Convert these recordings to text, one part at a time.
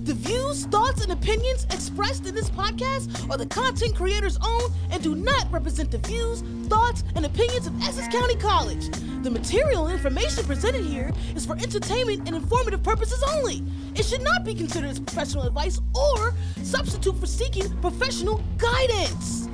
The views, thoughts, and opinions expressed in this podcast are the content creator's own and do not represent the views, thoughts, and opinions of Essex County College. The material and information presented here is for entertainment and informative purposes only. It should not be considered as professional advice or substitute for seeking professional guidance.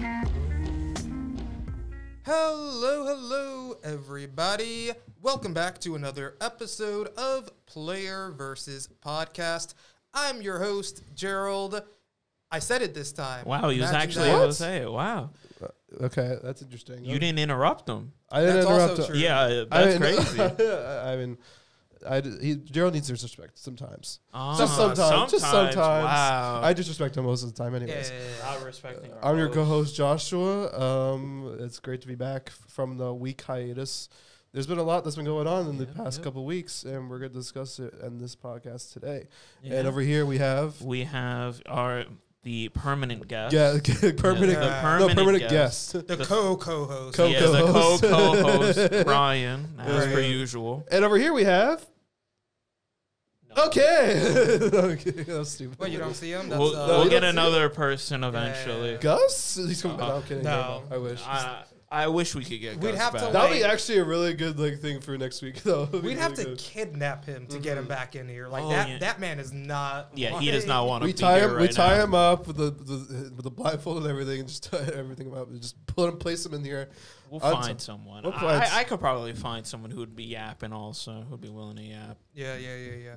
Hello, everybody. Welcome back to another episode of Player versus Podcast. I'm your host, Gerald. I said it this time. Wow, he was actually able to say it. Wow. Okay, that's interesting. You didn't interrupt him. I didn't interrupt him. Yeah, that's crazy. Gerald needs disrespect sometimes. Sometimes. Just sometimes. Wow. I disrespect him most of the time anyways. I'm respecting I'm your co-host, Joshua. It's great to be back from the week hiatus. There's been a lot that's been going on in the past couple of weeks, and we're going to discuss it in this podcast today. Yeah. And over here we have the permanent guest. Yeah, permanent guest. The co-host. Yeah, the co-host, Brian, as per usual. And over here we have... Okay. Okay, that's stupid. Well, you don't see him? We'll get another person eventually. Gus? He's coming. No, I'm kidding. No. I wish. I wish we could get Gus back. That would be actually a really good thing for next week, though. We'd have to kidnap him to get him back in here. That man is not. Yeah, he does not want to be here right now. We tie him up with the blindfold and everything, and just tie everything up, and just place him in here. We'll find someone. I could probably find someone who would be yapping also, who'd be willing to yap. Yeah.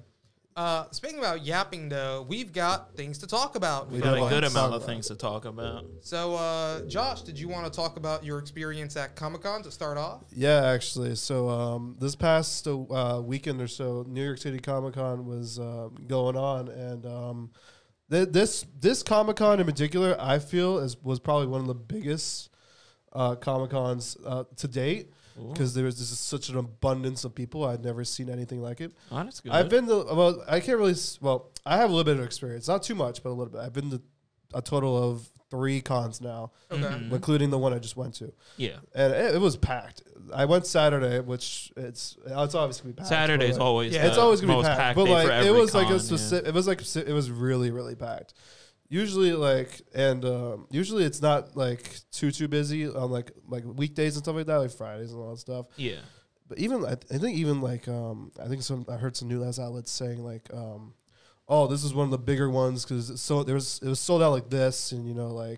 Speaking about yapping, though, we've got things to talk about. We've got a good amount of things to talk about. So, Josh, did you want to talk about your experience at Comic-Con to start off? Yeah, actually. So, this past weekend or so, New York City Comic-Con was going on, and this Comic-Con in particular, I feel, was probably one of the biggest Comic-Cons to date. Because there was just such an abundance of people. I'd never seen anything like it. Oh, that's good. I've been to, I have a little bit of experience. Not too much, but a little bit. I've been to a total of 3 cons now, including the one I just went to. Yeah. And it was packed. I went Saturday, which it's obviously going to be packed. Saturday's always it's always going to be packed. But it was really, really packed. Usually, usually it's not too busy on like weekdays and stuff like that, like Fridays and all that stuff. Yeah. But even I heard some news outlets saying this is one of the bigger ones because it was sold out like this, and I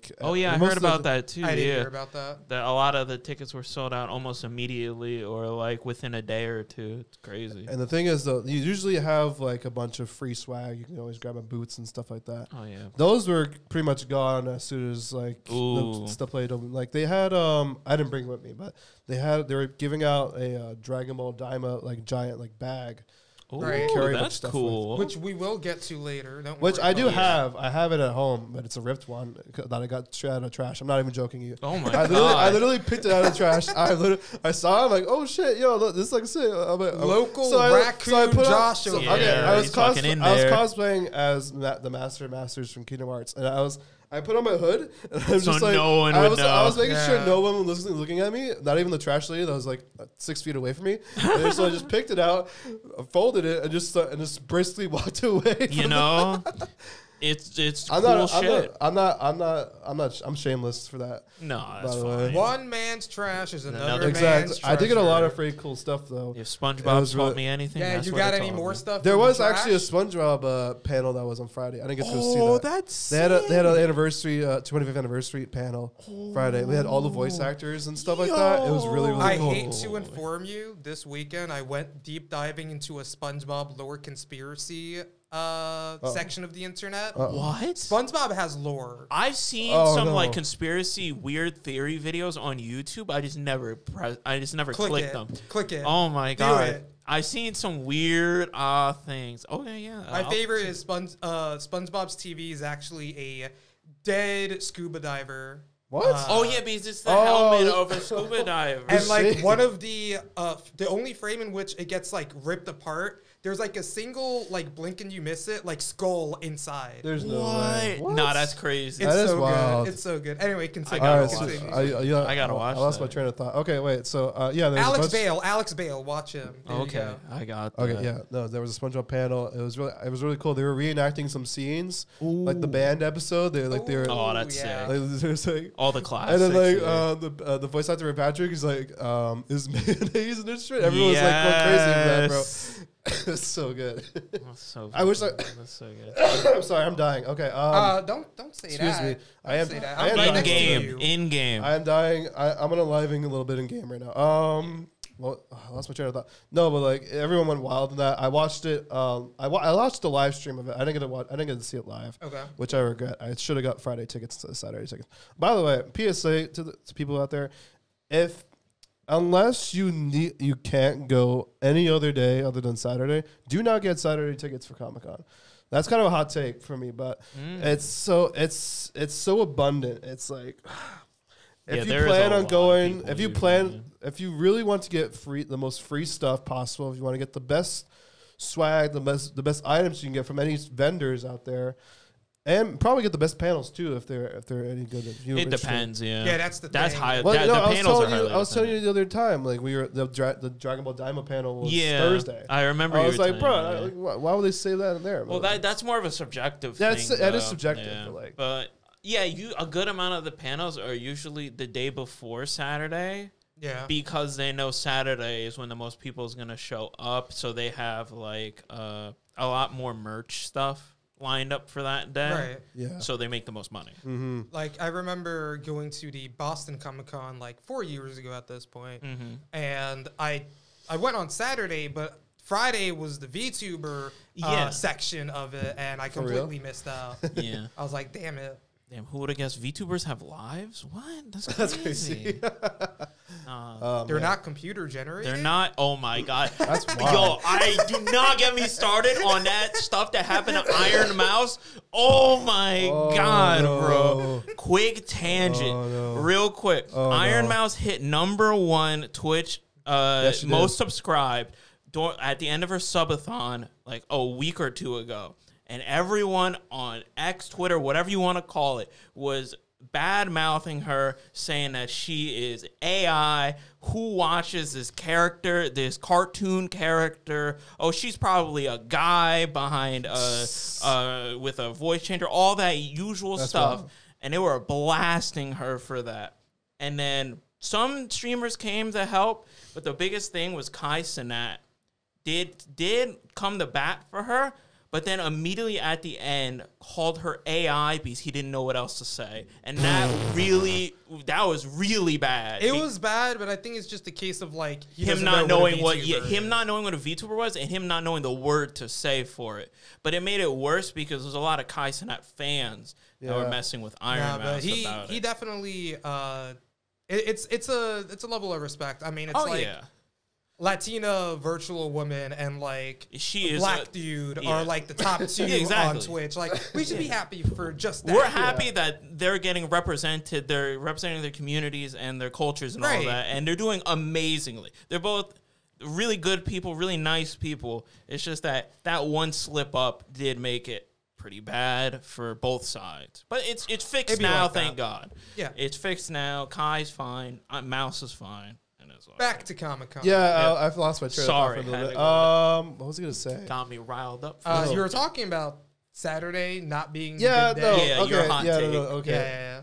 heard about that too. I didn't hear about that. That a lot of the tickets were sold out almost immediately or within a day or two. It's crazy. And the thing is, though, you usually have a bunch of free swag. You can always grab a boots and stuff like that. Oh yeah, those were pretty much gone as soon as the stuff played open. They had I didn't bring it with me, but they were giving out a Dragon Ball Daima giant bag. Ooh, right. That's cool. Which we will get to later. Don't Which worry I do about have. I have it at home, but it's a ripped one that I got straight out of trash. I'm not even joking you. Oh my God. I literally picked it out of the trash. I saw it. I'm like, oh shit, yo, this is sick. Local raccoon Joshua. I was cosplaying as the Masters from Kingdom Hearts, and I put on my hood, and I'm just no one would know. I was making sure no one was looking at me, not even the trash lady that was 6 feet away from me. And so I just picked it out, folded it, and just briskly walked away. It's cool shit. I'm shameless for that. No, that's fine. One man's trash is another man's treasure. I did get a lot of pretty cool stuff though. If SpongeBob taught me anything, you got any more stuff? There was actually a SpongeBob panel that was on Friday. I didn't get to see that. That's they had an anniversary 25th anniversary panel Friday. We had all the voice actors and stuff like that. It was really cool. I hate to inform you, this weekend I went deep diving into a SpongeBob lore conspiracy section of the internet. What? SpongeBob has lore. I've seen some conspiracy weird theory videos on YouTube. I just never clicked them. Click it. Oh my god. I've seen some weird things. Oh yeah. My favorite is SpongeBob's TV is actually a dead scuba diver. What? Because it's the helmet of a scuba diver. And one of the only frame in which it gets ripped apart, there's like a single like blink and you miss it like skull inside. There's no way. What? Nah, that's crazy. It's That is so wild. good. It's so good. Anyway, continue. I gotta Continue. I gotta watch I lost that. my train of thought. Okay, wait. So yeah, there's Alex Bale, watch him. There you Okay, go. I got that. Okay, yeah, no, there was a SpongeBob panel. It was really cool. They were reenacting some scenes, like the band episode. They were Oh, that's yeah. sick. there's like, All the classics. and then like yeah. the voice actor for Patrick is like, is mayonnaise an instrument? Everyone's like going crazy for that, bro. It's so good. That's so I wish funny. That's so good. I'm sorry, I'm dying. Okay, Don't say excuse that. me. I am. Say that. I am I'm right In next to dying. game. you. In game. I am dying. I'm gonna living a little bit in game right now. Well, I lost my train of thought. No, but like everyone went wild in that. I watched it. I watched the live stream of it. I didn't get to watch. I didn't get to see it live. Okay. Which I regret. I should have got Friday tickets instead of Saturday tickets. By the way, PSA to people out there: unless you can't go any other day other than Saturday, do not get Saturday tickets for Comic-Con. That's kind of a hot take for me, but it's so abundant. It's like if you plan on going, if you really want to get the most free stuff possible, if you want to get the best swag, the best items you can get from any vendors out there, and probably get the best panels too if they're any good. It depends, yeah. Yeah, that's the That's thing. high. Well, The panels are highly I was telling you dependent. the other time, like the Dragon Ball Daima panel was Yeah, Thursday. I remember. I you was were like, telling bro, me, like, why would they say that in there? well, that's more of a subjective thing. That is though. subjective, Yeah. but, like- But yeah, a good amount of the panels are usually the day before Saturday. Yeah. Because they know Saturday is when the most people is gonna show up, so they have like a lot more merch stuff lined up for that day. Right. Yeah. So they make the most money. Mm-hmm. Like I remember going to the Boston Comic Con like 4 years ago at this point, and I went on Saturday, but Friday was the VTuber section of it, and I completely missed out. Yeah. I was like, damn it. Damn, who would have guessed VTubers have lives? What? That's crazy. They're not computer generated. They're not. Oh my god. That's Yo, wild. I do not get me started on that stuff that happened to Iron Mouse. Oh my god, no. bro. Quick tangent. Oh, no. Real quick. Oh, Iron no. Mouse hit #1 Twitch she most did. subscribed at the end of her subathon like a week or two ago. And everyone on X, Twitter, whatever you want to call it, was bad-mouthing her, saying that she is AI. Who watches this character, this cartoon character? Oh, she's probably a guy behind with a voice changer, all that usual stuff. wild. And they were blasting her for that. And then some streamers came to help, but the biggest thing was Kai Cenat did come to bat for her, but then immediately at the end called her AI because he didn't know what else to say. And that was really bad. It was bad, but I think it's just a case of like him not knowing what a VTuber was and him not knowing the word to say for it. But it made it worse because there's a lot of Kai Cenat fans that were messing with Iron Mouse about he it. definitely it's a level of respect. I mean, it's Latina virtual woman and like she is black dude are like the top two exactly. on Twitch. Like we should be happy for just that. We're happy that they're getting represented. They're representing their communities and their cultures and all that, and they're doing amazingly. They're both really good people, really nice people. It's just that one slip up did make it pretty bad for both sides. But it's fixed now, like thank God. Yeah. It's fixed now. Kai's fine. Mouse is fine. Back to Comic-Con. Yeah, I've lost my train of thought for a little bit. What was I going to say? Got me riled up. You were talking about Saturday not being Yeah, the no, good day. Yeah, your hot take. okay. Yeah.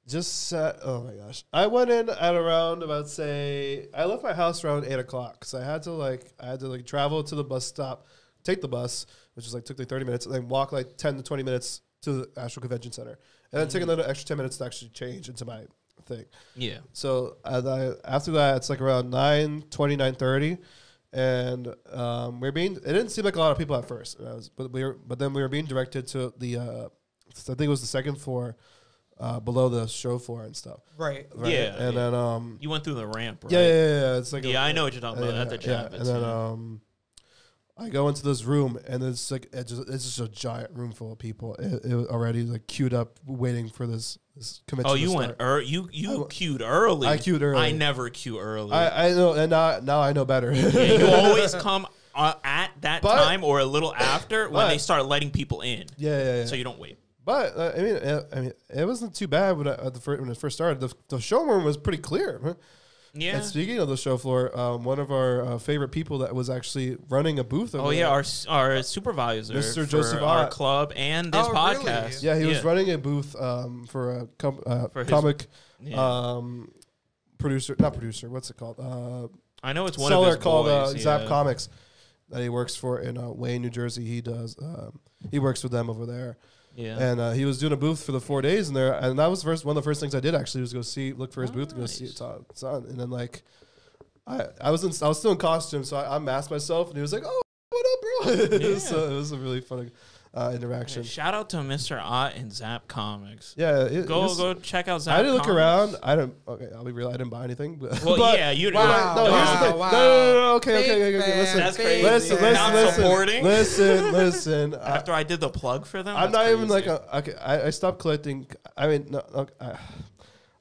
Just oh my gosh, I went in at around about I left my house around 8 o'clock because I had to travel to the bus stop, take the bus, which was took 30 minutes, and then walk 10 to 20 minutes to the actual convention center, and then take another extra 10 minutes to actually change into my thing. Yeah. So after that, it's around 9:20, 9:30, and it didn't seem like a lot of people at first, but then we were being directed to the I think it was the second floor. Below the show floor and stuff. Right. Yeah. And then you went through the ramp, right? Yeah. It's I know what you're talking about. At the yeah. And then I go into this room and it's just a giant room full of people. It was already queued up waiting for this convention. Oh, you went you queued early. I queued early. I never queue early. I know, and now I know better. Yeah, you always come. at that time or a little after when they start letting people in. Yeah. So you don't wait. But I mean, it wasn't too bad when it first started. The showroom was pretty clear. Yeah. And speaking of the show floor, one of our favorite people that was actually running a booth. Over there, our supervisor, Mr. for Joseph our Ott. club and this podcast. Really? Yeah, he was running a booth for a comic producer. What's it called? I know it's one seller of his called boys, Zap Comics that he works for in Wayne, New Jersey. He works with them over there. Yeah, and he was doing a booth for the 4 days in there, and that was one of the first things I did actually was look for his booth and go see it's on. And then like I was still in costume, so I masked myself, and he was like, "Oh, what up, bro?" Yeah. So it was a really funny interaction. Yeah, shout out to Mr. Ott and Zap Comics. Yeah, go check out Zap. I didn't look Comics. around. I'll be real. I didn't buy anything. But, You didn't. Wow. No, here's the thing. Wow. No. Okay. Listen, That's crazy. Listen. After I did the plug for them, I'm that's not even crazy. like I stopped collecting. I mean, no.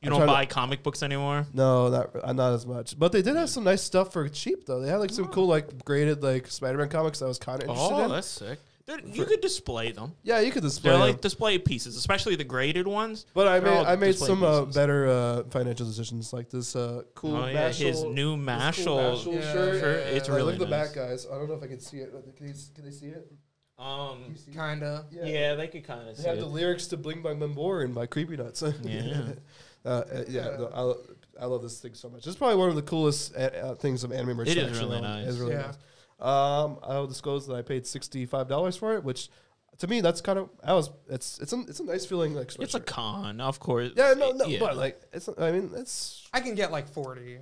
You don't buy comic books anymore? No, not as much. But they did have some nice stuff for cheap though. They had like some cool like graded like Spider-Man comics I was kind of interested in. Oh, that's sick. You could display them. Yeah, you could display They're them. like display pieces, especially the graded ones. But They're I made display some pieces. better financial decisions, like this cool. Oh yeah, his new Mashal shirt. It's Like, really look at the nice. back, guys. I don't know if I can see it. Can they see it? Kinda. Yeah, they could kind of see They have it. the lyrics to "Bling Bang Bang Boring" by Creepy Nuts. I love this thing so much. It's probably one of the coolest things of anime merch. It is really nice. It's really nice. I'll disclose that I paid $65 for it, which to me that's kind of it's a nice feeling like It's a con, of course. yeah but like it's I can get like 40.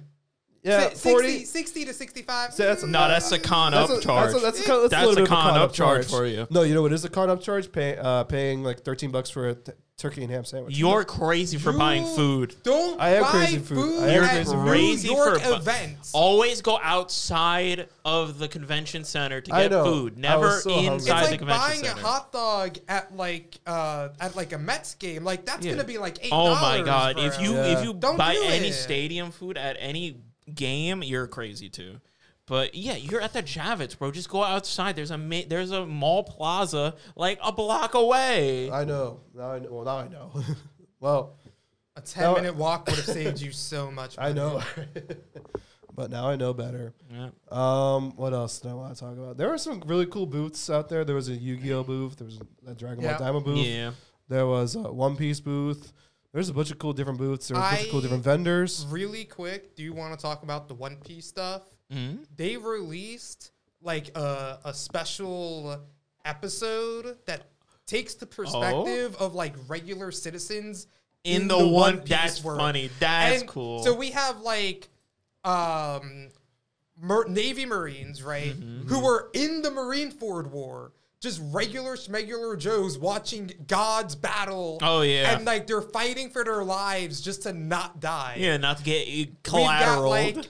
yeah 40 60 to 65. So that's That's a con upcharge. That's a little bit of con con upcharge for you. No, you know what is a con upcharge? Paying like $13 for a turkey and ham sandwich. You're crazy for buying food. Don't I am buy crazy food. food I am at crazy New York for events. Always go outside of the convention center to I get know. food. I Never was so hungry. It's inside the like convention buying center. a hot dog at like a Mets game. Like that's gonna be like $8. Oh my god! bro. If you Don't buy do any it. stadium food at any game, you're crazy too. But yeah, you're at the Javits, bro. Just go outside. There's a mall plaza like a block away. I know. Now I know. Well, now I know. Well, A 10-minute walk would have saved you so much money. I know. But now I know better. Yeah. What else do I want to talk about? There were some really cool booths out there. There was a Yu-Gi-Oh booth. There was a Dragon Ball Diamond booth. Yeah. There was a One Piece booth. There's a bunch of cool different booths. There was a bunch of cool different vendors. Really quick, do you want to talk about the One Piece stuff? Mm-hmm. They released like a special episode that takes the perspective of like regular citizens In the One Piece that's world. funny. That's And cool. So we have like Navy Marines, right, who were in the Marineford War. Just regular schmegular Joes watching gods battle. Oh, yeah. And like they're fighting for their lives just to not die. Yeah, not to get We've collateral. got like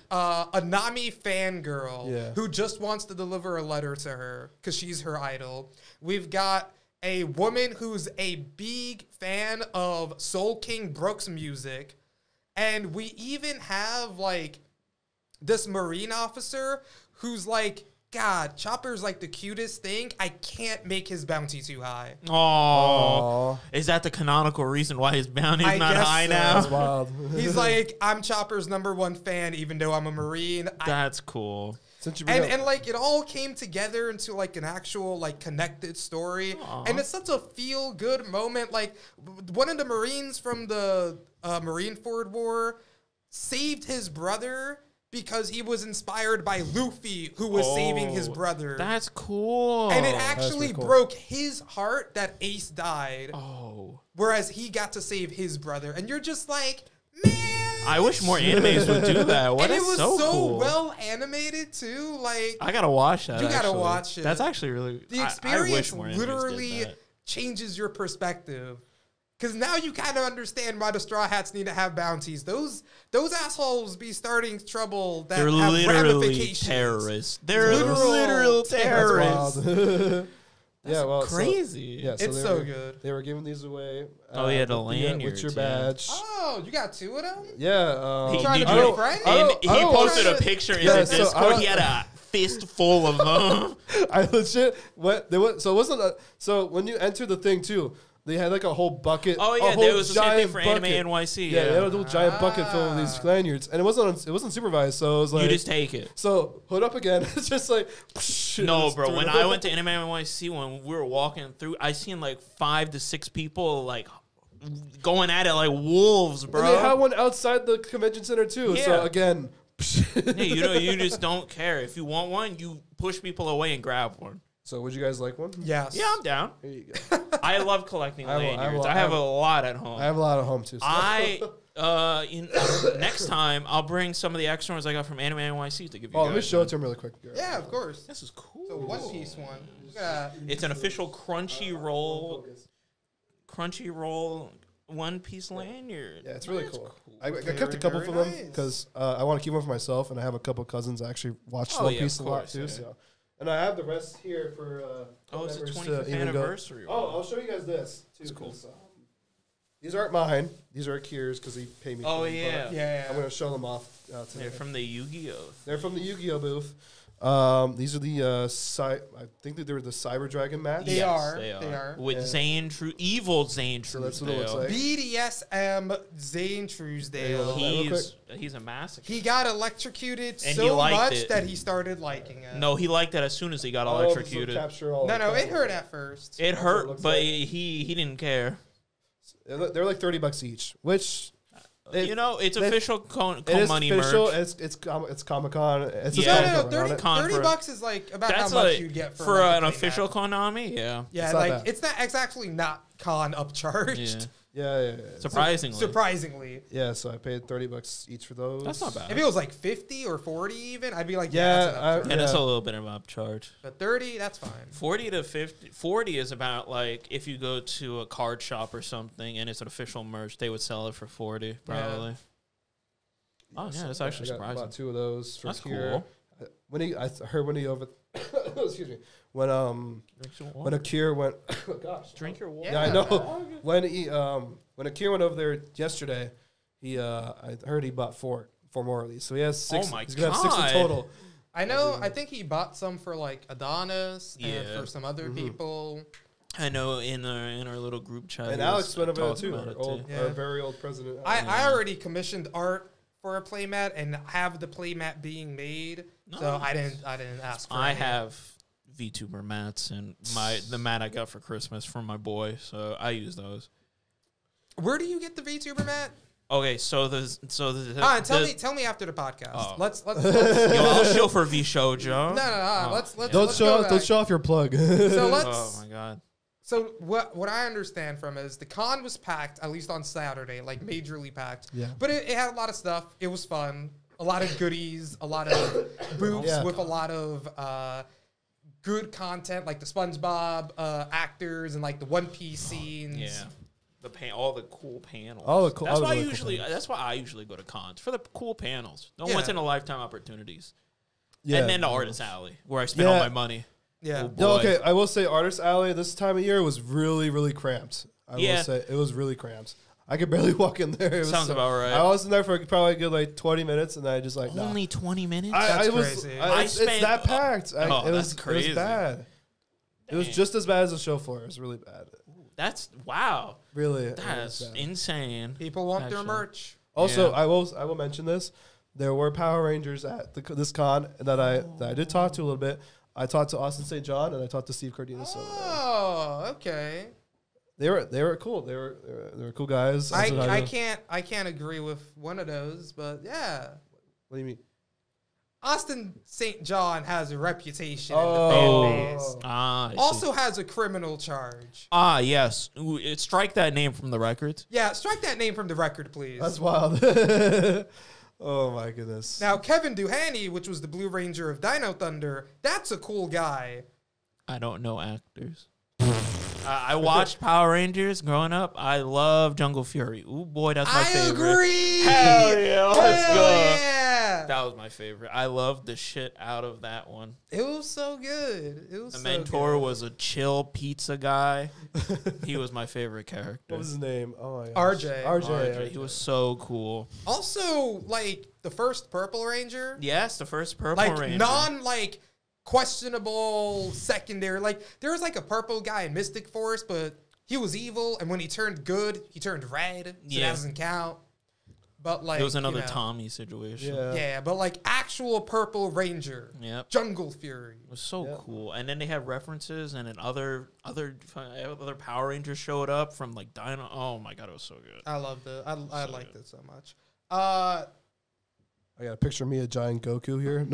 a Nami fangirl Yeah. who just wants to deliver a letter to her because she's her idol. We've got a woman who's a big fan of Soul King Brooks music. And we even have like this Marine officer who's like, God, Chopper's like the cutest thing. I can't make his bounty too high. Oh, is that the canonical reason why his bounty's I not guess high so. now? That's wild. He's like, I'm Chopper's #1 fan, even though I'm a Marine. That's cool. Since you bring up- And like it all came together into like an actual like connected story. Aw. And it's such a feel good moment. Like one of the Marines from the Marineford War saved his brother because he was inspired by Luffy, who was saving his brother. That's cool. And it actually really cool. broke his heart that Ace died, Oh, whereas he got to save his brother. And you're just like, man. I wish more animes would do that. What And it is was so cool. well animated too. Like I gotta watch that. You gotta actually. watch it. That's actually really. the I experience wish more animes did literally that. changes your perspective. Because now you kind of understand why the Straw Hats need to have bounties. Those assholes be starting trouble that They're have literally ramifications. terrorists. They're Literal literal terrorists. terrorists. Yeah, well, crazy. Yeah, It's they so were, good. They were giving these away. Oh, yeah, the with lanyards, your yeah. badge. Oh, you got 2 of them? Yeah. He, trying to did be you- a friend? and he posted trying a to- picture in Yeah, the so I Discord. don't- He had a fist full of them. I legit so it wasn't so when you enter the thing too, they had like a whole bucket. Oh a yeah, whole there was the same thing giant for bucket. Anime NYC. Yeah, they had a Yeah, little giant bucket full of these lanyards, and it wasn't supervised. So it was like you just take it. so hood up again. It's just like No, just bro. threw When it I up. went to Anime NYC, when we were walking through, I seen like 5 to 6 people like going at it like wolves, bro. And they had one outside the convention center too. So Yeah. again, Yeah, you just don't care. If you want one, you push people away and grab one. So would you guys like one? Yes. Yeah, I'm down. Here you go. I love collecting I have a- lanyards. I I have have- a lot at home. I have a lot at home too. So. Next time I'll bring some of the extra ones I got from Anime NYC to give you. Oh, guys. let me show it to him really quick. Yeah, of course. This is cool. So One Piece one. It's an official Crunchyroll One Piece lanyard. Yeah, it's really cool. I Very, kept a couple very of them nice. because I want to keep one for myself, and I have a couple cousins that actually watch Oh, One yeah, Piece of a lot course, too. yeah. So, and I have the rest here for. Oh, it's the members to 25th even go- anniversary. Oh, I'll show you guys this too. That's cool. 'Cause, these aren't mine. These are Akira's because he paid me. Oh, for them, yeah. but Yeah. I'm gonna show them off today. They're from the Yu-Gi-Oh. They're from the Yu-Gi-Oh booth. These are the I think that they were the Cyber Dragon match. They Yes, are. They They are. With Yeah. Zane True, evil Zane So True. that's what it looks like. BDSM Zane Truesdale. Hey, He's a masochist. He got electrocuted And he so liked much it. that he started liking it. No, he liked that as soon as he got Oh, this will electrocuted. capture all No, the it hurt camera. at first. It That's what it hurt, looks but like. he didn't care. They're like $30 each, which You know, it's they- official it is money official. merch. It's Comic Con. It's Yeah. just No, Comic-Con, 30, right? Con for- $30 is like about That's how much like you'd get for like, an a official playmat. Konami. Yeah, Yeah, It's not like bad. it's actually not con upcharged. yeah. Yeah. Surprisingly, Surprisingly. Yeah, so I paid $30 each for those. that's not bad. If it was like 50 or 40 even, I'd be like, Yeah, yeah, that's an upcharge. And it's a Yeah. little bit of an upcharge. But 30, that's fine. 40 to 50. 40 is about like if you go to a card shop or something and it's an official merch, they would sell it for 40 probably. Oh yeah, that's actually I got surprising. about 2 of those for That's Akira. cool. I heard when he over. Excuse me. When Drink your when water. Akira went. Oh gosh. Drink your water. Yeah, I know. When Akira went over there yesterday, I heard he bought four more of these. So he has 6. Oh my he's gonna have 6 in God. total. I know. I think he bought some for like Adonis and Yeah. for some other Mm-hmm. people. I know in our little group chat. And he Alex was went over there talking too. about Our, it, old, Yeah. our very old president. I already commissioned art for a playmat and have the playmat being made. So I Nice. didn't ask for I any. have VTuber mats and the mat I got for Christmas from my boy, so I use those. Where do you get the VTuber mat? Okay, so Tell me after the podcast. Oh. Let's Yo, I'll show for V Shoujo. no. Oh. Let's don't let's go back. show off your plug. So let's. Oh my god. So what I understand from is the con was packed, at least on Saturday, like majorly packed. Yeah. But it had a lot of stuff. It was fun. A lot of goodies, a lot of booths Yeah. with a lot of good content, like the SpongeBob actors and like the One Piece scenes. Yeah. All the cool panels. All the cool- That's all the why really cool that's why I usually go to cons for the cool panels. The Yeah. once in a lifetime opportunities. Yeah. And then the artist alley where I spend all Yeah. my money. Yeah. Oh, boy. No, okay. I will say, Artist Alley this time of year was really, really cramped. I Yeah. will say it was really cramped. I could barely walk in there. It was Sounds about right. I was in there for probably a good like 20 minutes, and I just like nah. Only 20 minutes? That's I was. crazy. It's spent- that packed. Oh, It that's was crazy. bad. It was Dang. just as bad as the show floor. It was really bad. That's wow. Really, it was That's bad. insane. People want their Actually. merch. Also, Yeah. I will mention this. There were Power Rangers at this con that I did talk to a little bit. I talked to Austin St. John and I talked to Steve Cardenas. Oh, okay. They were cool. They were cool guys. I What can't agree with one of those, but yeah. do you mean? Austin St. John has a reputation Oh. in the fan base. I see. Also has a criminal charge. Yes. Ooh, strike that name from the records. Yeah, strike that name from the record, please. That's wild. Oh my goodness. Now, Kevin Duhaney, which was the Blue Ranger of Dino Thunder, that's a cool guy. I don't know actors. I watched Power Rangers growing up. I love Jungle Fury. Ooh boy, that's my I favorite. agree. Hell yeah, let's Hell go. yeah. That was my favorite. I loved the shit out of that one. It was so good. It was The so mentor good. was a chill pizza guy. He was my favorite character. What was his name? Oh my gosh. RJ. RJ. He was so cool. Also, like, the first Purple Ranger. Yes, the first Purple Ranger. Like, questionable secondary. Like, there was, like, a purple guy in Mystic Force, but he was evil, and when he turned good, he turned red, so Yeah. that doesn't count. But, like, It was another you know, Tommy situation. Yeah. Yeah, but, like, actual Purple Ranger. Yep. Jungle Fury. It was so Yep. cool. And then they had references, and then other Power Rangers showed up from, like, Dino. Oh, my God, it was so good. I loved it. I liked good. it so much. I got a picture of me, a giant Goku here.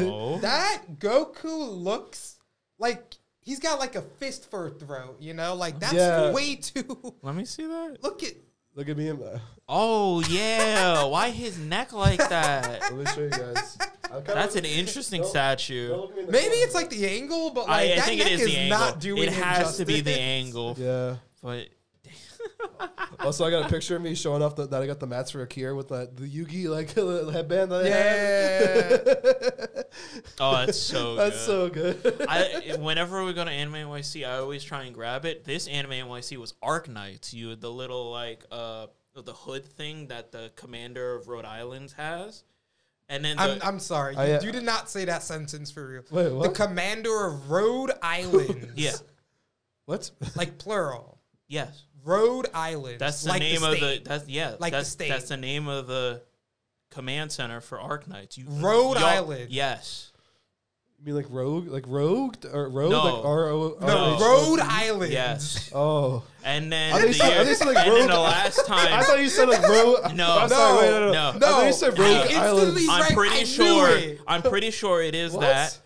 Oh. That Goku looks like he's got like a fist for a throat, you know? Like that's Yeah. way too. Let me see that. Look at. Look at me. Oh, yeah. Why his neck like that? Let me show you guys. That's an interesting statue. Maybe it's like the angle, but like I that think neck it is the angle. not doing It has to be the justice. angle. Yeah. But Also, I got a picture of me showing off that I got the mats for Akira with the Yugi like headband that I had. Yeah. oh, that's so That's good. so good. Whenever we go to Anime NYC, I always try and grab it. This Anime NYC was Arknights. You had the little like the hood thing that the commander of Rhode Island has, and then I'm sorry. You did not say that sentence for real. Wait, what? The commander of Rhode Island. yeah, What? Like plural. yes, Rhode Island. that's the like name of the state. that's yeah Like the that's state. that's the name of the command center for Arknights. Rhode Island. Yes. You mean like rogue? Like rogued? Or rogue? No. Like R-O? No, No. Rhode Island. Yes. Oh. And then I thought you said- I thought you said, like, and then rogue- the last time I thought you said like rogue. No. I'm sorry, wait, no. No. I thought you said rogue I islands. instantly- I'm right, I pretty knew sure. it. I'm pretty sure it is What? that.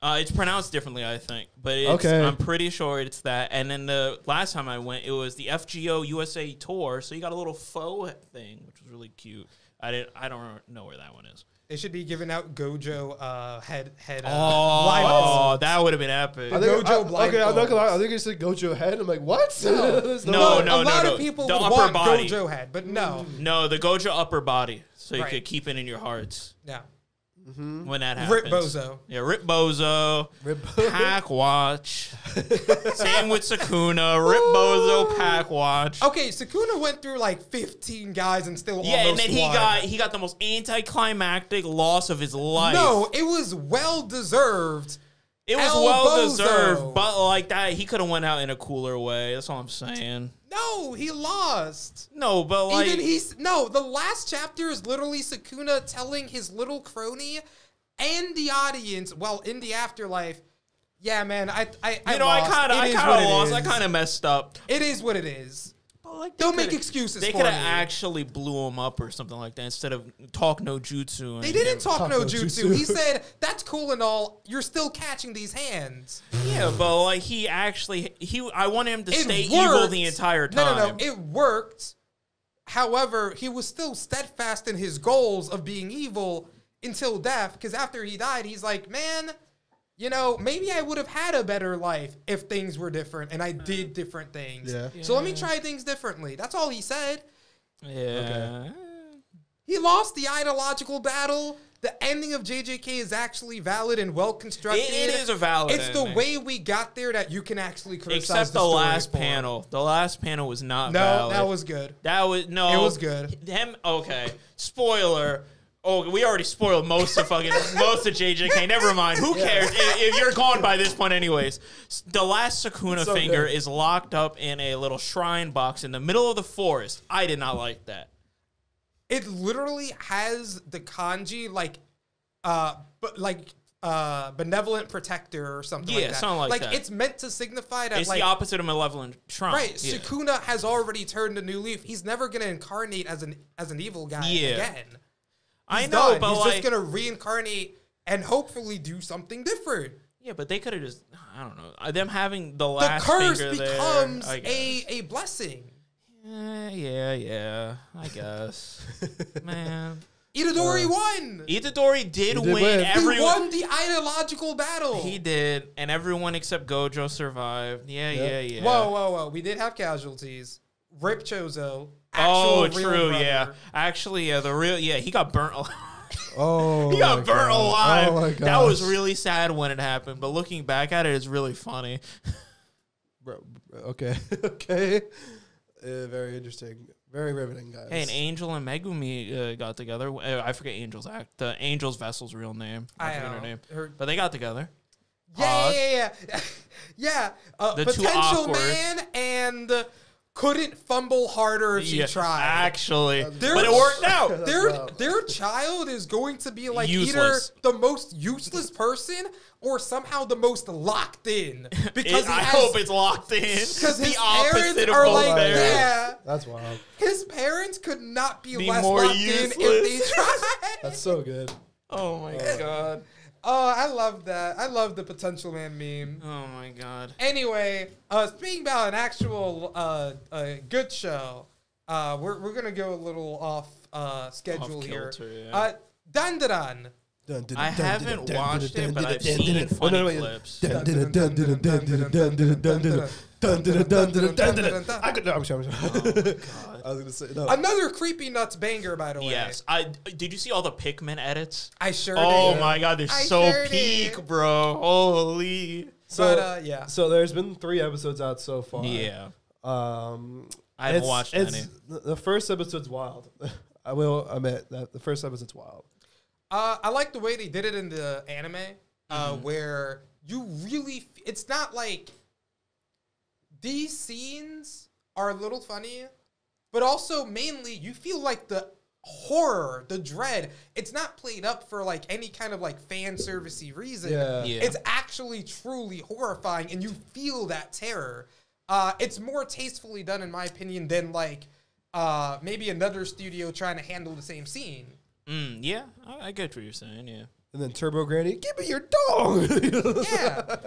It's pronounced differently, I think, but it's, Okay. I'm pretty sure it's that. And then the last time I went, it was the FGO USA tour, so you got a little faux thing, which was really cute. I don't know where that one is. They should be giving out Gojo head. Oh, that would have been epic. I think, Gojo okay, I'm not gonna lie. blindfolds. I think you said Gojo head. I'm like, what? There's No, A lot no. of people The would upper want body. Gojo head, but no. No, the Gojo upper body, so you Right. could keep it in your hearts Yeah. when that happens. Rip Bozo. Yeah, Rip Bozo. Pack Watch. Same with Sukuna. Rip Bozo, Pack Watch. Okay, Sukuna went through like 15 guys and still Yeah, and almost then won. he got the most anticlimactic loss of his life. No, it was well deserved. it was El well Bozo. deserved, but like that, he could have went out in a cooler way. That's all I'm saying. No, he lost. No, but like the last chapter is literally Sukuna telling his little crony and the audience, well, in the afterlife, yeah, man, I lost. kind It is of what it lost. I is. kind of messed up. It is what it is. But like, Don't make excuses They for could me. have actually blew him up or something like that instead of talk no jutsu. And They didn't talk no Taco jutsu. jutsu. He said, that's cool and all. You're still catching these hands. Yeah, but like I wanted him to It stay worked. evil the entire time. No. It worked. However, he was still steadfast in his goals of being evil until death. Because after he died, he's like, man, you know, maybe I would have had a better life if things were different and I did different things. Yeah. So let me try things differently. That's all he said. Yeah. He lost the ideological battle. The ending of JJK is actually valid and well constructed. It is a valid It's the ending. way we got there that you can actually criticize Except the story last for. panel. The last panel was not No, valid. that was good. That was no. It was good. Okay. Spoiler. Oh, we already spoiled most of JJK. Never mind. Who cares? If you're gone by this point, anyways. The last Sukuna So finger good. is locked up in a little shrine box in the middle of the forest. I did not like that. It literally has the kanji benevolent protector or something like Yeah, that. something like that. It's meant to signify that It's like the opposite of malevolent shrine. right, Yeah. Sukuna has already turned a new leaf. He's never gonna incarnate as an evil guy again. I He's know, done. but he's like, just gonna reincarnate and hopefully do something different. yeah, but they could have just, I don't know, them having the The last curse finger becomes there, I guess. a blessing. Yeah, I guess. Man. Itadori won. Itadori did He did win. win. He won the ideological battle. He did, and everyone except Gojo survived. Yeah. Whoa. We did have casualties. Rip Chozo. Oh, actual real true. brother. Yeah, actually, he got burnt. Oh, He got my burnt God. alive. Oh my That was gosh. really sad when it happened, but looking back at it, it's really funny. Bro, okay. Okay. Very interesting. Very riveting, guys. Hey, and Angel and Megumi got together. I forget Angel's Angel's vessel's real name. I forget her name. But they got together. Yeah. The two potential awkward. man and couldn't fumble harder if she tried. Actually. Their- But it worked out. Their child is going to be like Useless. either the most useless person or somehow the most locked in. Because I hope it's locked in. because his The opposite parents of are both like, parents. yeah. That's wild. His parents could not be less more locked useless. in if they tried. That's so good. Oh my god. Oh, I love that. I love the potential man meme. Oh my god. Anyway, speaking about an actual good show, we're gonna go a little off schedule Off here. kilter, yeah. Dandaran. I haven't watched it, but I've seen funny clips. I could. No, I'm sorry. I was gonna say no. Another creepy nuts banger, by the way. Yes. Did you see all the Pikmin edits? I sure Oh did. my god, they're I so sure peak, did. bro. Holy. But yeah. So there's been 3 episodes out so far. Yeah. I I haven't watched any. The first episode's wild. I will admit that the first episode's wild. I like the way they did it in the anime, where you really, it's not like these scenes are a little funny, but also mainly you feel like the horror, the dread. It's not played up for like any kind of like fan servicey reason. Yeah. Yeah. It's actually truly horrifying, and you feel that terror. It's more tastefully done, in my opinion, than like maybe another studio trying to handle the same scene. Yeah, I get what you're saying, yeah. And then Turbo Granny, give me your dog. Yeah.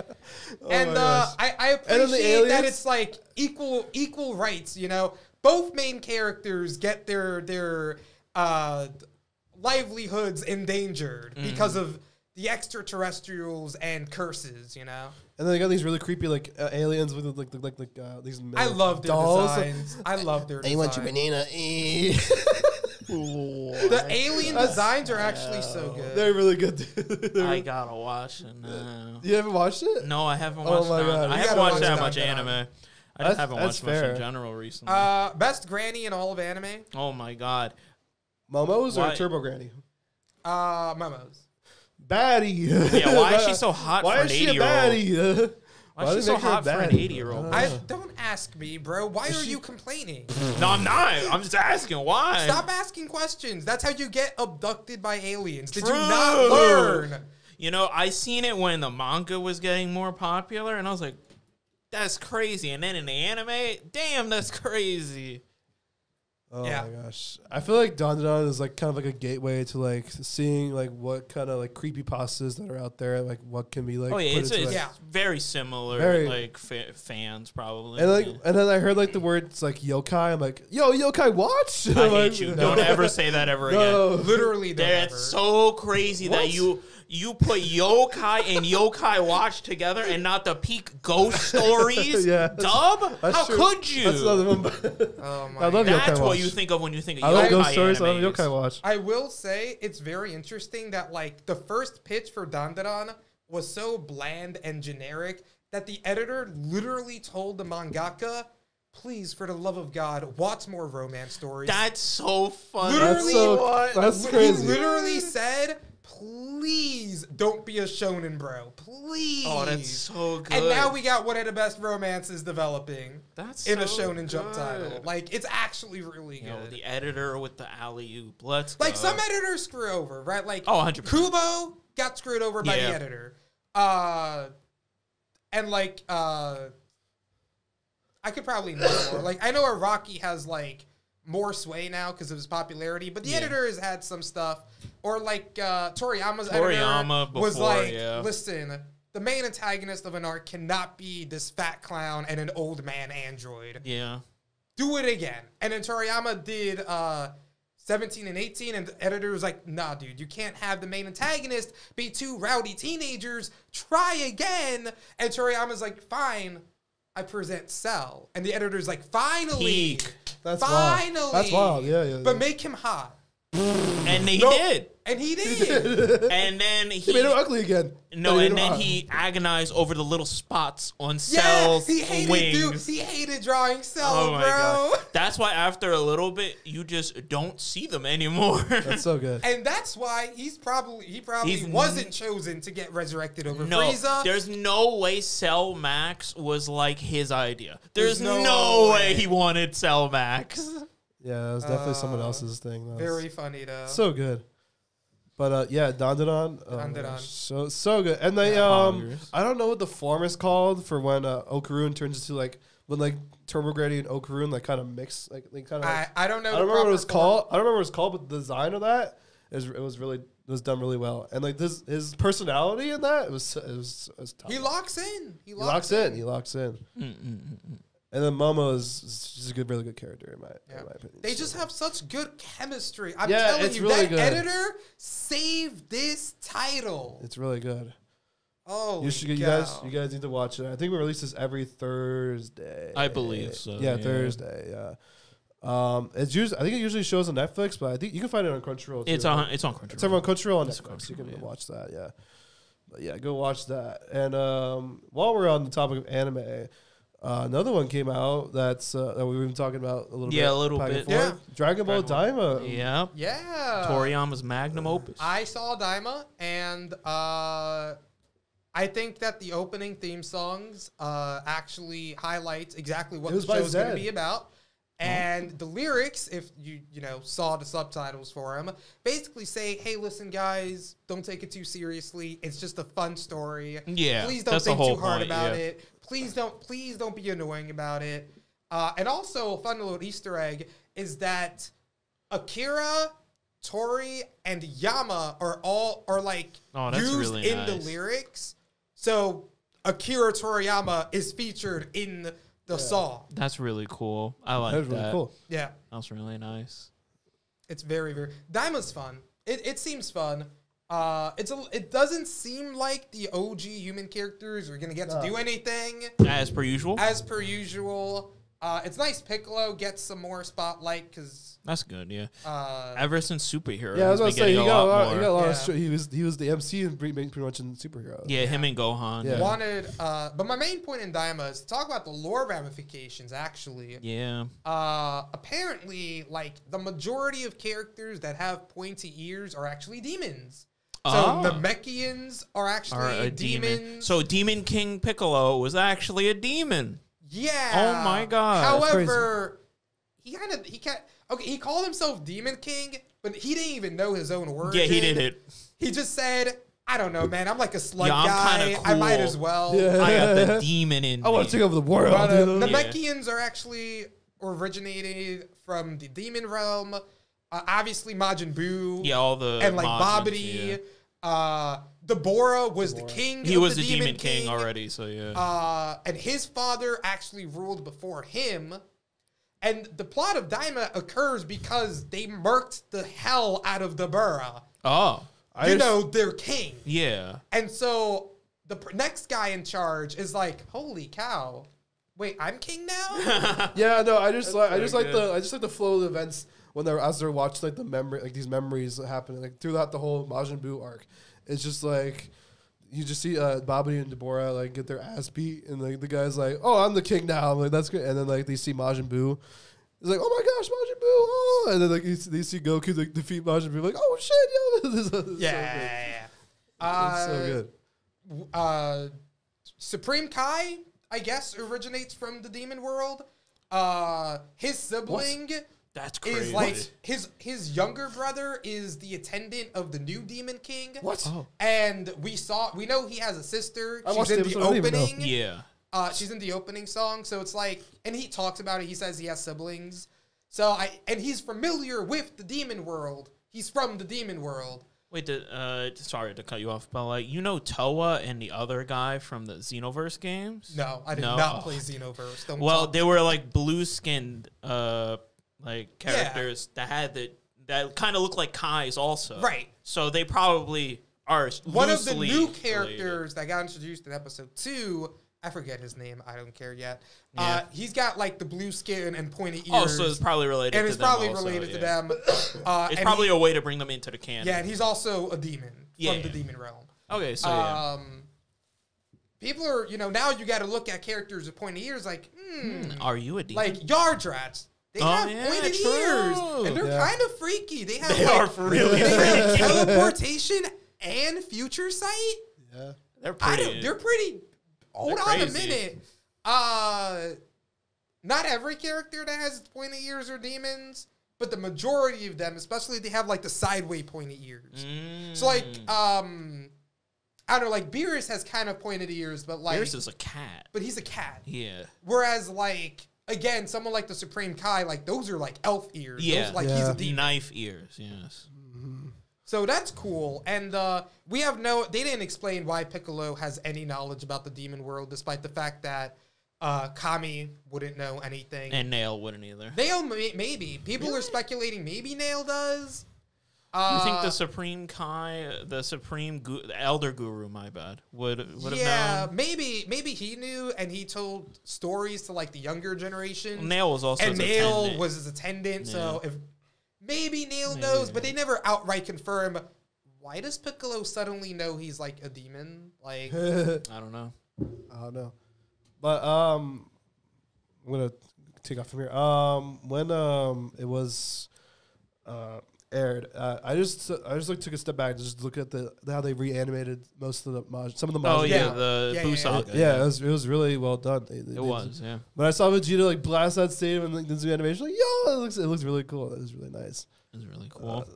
And And I then the appreciate that aliens? it's like equal rights, you know. Both main characters get their livelihoods endangered because of the extraterrestrials and curses, you know. And then they got these really creepy like aliens with these. I love their dolls. designs. I love their designs. I want your banana. The alien designs are actually so good. They're really good. Dude. I gotta watch it now. You haven't watched it? No, I haven't Oh watched my it. God. I You haven't gotta watched watch that that much down. anime. I That's- just haven't that's watched much fair. in general recently. Best granny in all of anime? Oh my god. Momo's or Why- Turbo Granny? Momos. Baddie. Yeah, why is she so hot Why for an is she a 80-year-old? baddie? Why is she they so make her a hot for an baddie? 80-year-old? I don't ask me, bro. Why are you complaining? No, I'm not. I'm just asking why. Stop asking questions. That's how you get abducted by aliens. Did you True. not learn? You know, I seen it when the manga was getting more popular, and I was like, that's crazy. And then in the anime, damn, that's crazy. Oh Yeah. my gosh. I feel like Dandadan is like kind of like a gateway to like seeing like what kind of like creepypastas that are out there, like what can be like Oh, yeah, put it's into, like, Yeah. very similar, Very- like, fans, probably. and like Yeah. and then I heard like the words like yokai. I'm like, yo, yokai watch. I hate you. Don't ever say that ever again. No. Literally, don't That's ever. so crazy What? that you put yokai and yokai watch together and not the peak ghost stories Yeah. dub. That's How true. could you? That's another one. Oh my I love That's yokai what watch. you think of when you think of I love yokai ghost stories. I love animes. yokai watch. I will say it's very interesting that like the first pitch for Dandadan was so bland and generic that the editor literally told the mangaka, "Please, for the love of God, watch more romance stories." That's so funny. Literally, That's He crazy. literally said, "Please don't be a shonen, bro. Please." Oh, that's so good. And now we got one of the best romances developing That's in a so shonen jump title. good. Like, it's actually really You know, good. the editor with the alley-oop. Let's Like, go. some editors screw over, right? Like, Oh, 100%. Kubo got screwed over by Yeah. the editor. And like, I could probably name more. Like, I know Araki has like more sway now because of his popularity, but the Yeah. editor has had some stuff. Or like Toriyama's Toriyama editor was before, like, yeah. listen, the main antagonist of an arc cannot be this fat clown and an old man android. Yeah. Do it again. And then Toriyama did 17 and 18, and the editor was like, nah, dude, you can't have the main antagonist be two rowdy teenagers. Try again. And Toriyama's like, fine, I present Cell. And the editor's like, finally. Peak. That's finally. wild. That's wild. Yeah, yeah. But make him hot. And he did. And he did. And then He made him ugly again. No, But and then didn't- he agonized over the little spots on Yeah, Cell's he hated wings. He hated drawing Cell, Oh my bro. god! That's why after a little bit, you just don't see them anymore. That's so good. And that's why he probably wasn't chosen to get resurrected over No, Frieza. there's no way Cell Max was like his idea. There's no no way way. he wanted Cell Max. Yeah, it was definitely someone else's thing. That was Very funny though. so good. But yeah, Dandadan. Oh, Dandadan. So good. And they Poggers. I don't know what the form is called for when Okarun turns into like when like Turbo-Grady and Okarun like kind of mix like they kind of I don't know. I don't remember what it was called. I don't remember what it was called, but the design of that it was done really well. And like his personality in that it was tough. He locks in. He locks in. And then Momo is just a really good character in my opinion. They just have such good chemistry. I'm Yeah, telling it's you, really that good. editor saved this title. It's really good. Oh, You guys need to watch it. I think we release this every Thursday. I believe so. Yeah, Thursday. Yeah. I think it usually shows on Netflix, but I think you can find it on Crunchyroll. Too. It's on Crunchyroll. It's on Crunchyroll on It's Netflix. You can Crunchyroll, yeah. watch that. Yeah. But yeah, go watch that. And while we're on the topic of anime, another one came out that we've been talking about a little bit. Yeah, a little back and bit. forth. Yeah. Dragon Ball Daima. Yeah. Yeah. Toriyama's magnum opus. I saw Daima, and I think that the opening theme songs actually highlights exactly what It the was by show's going to Zed. be about. And the lyrics, if you saw the subtitles for them, basically say, "Hey, listen, guys, don't take it too seriously. It's just a fun story. Yeah, please don't that's the think too whole hard point, about yeah. it. Please don't be annoying about it." And also, a fun little Easter egg is that Akira, Tori, and Yama are like Oh, that's used really in the nice. lyrics. So Akira Toriyama is featured in the song. That's really cool. I like That that. was really cool. Yeah, That's really nice. it's very, very. Daima's fun. It seems fun. It doesn't seem like the OG human characters are gonna get to do anything As per usual. as per usual. It's nice Piccolo gets some more spotlight because That's good, yeah. Ever since Superhero, Yeah, I was he's about been to say getting he got a lot. more. He got a lot Yeah. of. He was the MC and pretty much in Superhero. Yeah, him and Gohan. Yeah. wanted. But my main point in Daima is to talk about the lore ramifications. Actually, Yeah. apparently, like the majority of characters that have pointy ears are actually demons. So Ah. Namekians are actually Or a demons. demon. So Demon King Piccolo was actually a demon. Yeah. Oh my God. That's However, he called himself Demon King, but he didn't even know his own word. Yeah, he did it. He just said, "I don't know, man. I'm like a slug Yeah, I'm guy. kinda I might cool." as well." Yeah. I got the demon in I want me. to take over the world. But dude. Namekians are actually originated from the demon realm. Obviously, Majin Buu. Yeah, all the and like Majins, Babidi. Deborah was the king. He of was the the Demon King already, so yeah. And his father actually ruled before him. And the plot of Daima occurs because they murked the hell out of Deborah. Oh, Their king. yeah. And so the next guy in charge is like, "Holy cow. Wait, I'm king now?" Yeah, no, I just like good. the flow of the events when they're watching like the memory, like these memories happening like throughout the whole Majin Buu arc. It's just like you just see Babidi and Deborah like get their ass beat, and like the guy's like, "Oh, I'm the king now." I'm like, "That's great." And then like they see Majin Buu. It's like, "Oh my gosh, Majin Buu!" Oh, and then like they see Goku like defeat Majin Buu. Like, "Oh shit, yo!" This is Yeah. so good. Supreme Kai, I guess, originates from the demon world. His sibling That's crazy. is like his younger brother is the attendant of the new Demon King. What? Oh. And we know he has a sister. I She's watched in the the episode, I didn't even know. opening. Yeah. She's in the opening song, so it's like, and he talks about it. He says he has siblings. So and he's familiar with the demon world. He's from the demon world. Wait, sorry to cut you off, but like Toa and the other guy from the Xenoverse games? No, I did not play Xenoverse. Don't Well, talk. they were like blue skinned like characters that kind of look like Kai's also. Right. So they probably are One of the loosely new related. characters that got introduced in episode 2 I forget his name. I don't care yet. Yeah. He's got like the blue skin and pointy ears. Oh, so it's probably related and to it's them probably also, related to yeah. them. It's probably a way to bring them into the canon. Yeah, and he's also a demon Yeah. from the demon realm. Okay, so yeah. People are, now you got to look at characters with pointy ears like, Are you a demon? like Yardrats. They have pointed true. ears, and they're kind of freaky. They have They are really they have freaky. teleportation and future sight. Yeah. They're pretty. They're pretty. Hold They're on a crazy. minute. Not every character that has pointy ears are demons, but the majority of them, especially they have like the sideway pointy ears. So like, I don't know, like Beerus has kind of pointed ears, but like Beerus is a cat. but he's a cat. Yeah. Whereas like again, someone like the Supreme Kai, like those are like elf ears. Yeah. Those, like he's a demon. Knife ears. Yes. So that's cool. And they didn't explain why Piccolo has any knowledge about the demon world, despite the fact that Kami wouldn't know anything. And Nail wouldn't either. Nail, maybe. People are speculating maybe Nail does. You think the Supreme Kai, the Elder Guru, my bad, would have known? maybe he knew, and he told stories to like the younger generation. Well, Nail was also and his Nail attendant. was his attendant. Yeah. So if maybe Nail knows, but they never outright confirm. Why does Piccolo suddenly know he's like a demon? Like I don't know. I don't know. But I'm gonna take off from here. When it was aired, I just like took a step back and just look at how they reanimated most of some of the Oh Majin. yeah, the Buu Saga. Yeah, it was really well done. It was. Yeah. When I saw Vegeta like blast that stadium and like the animation, like yo, it looks really cool. It was really nice. It was really cool.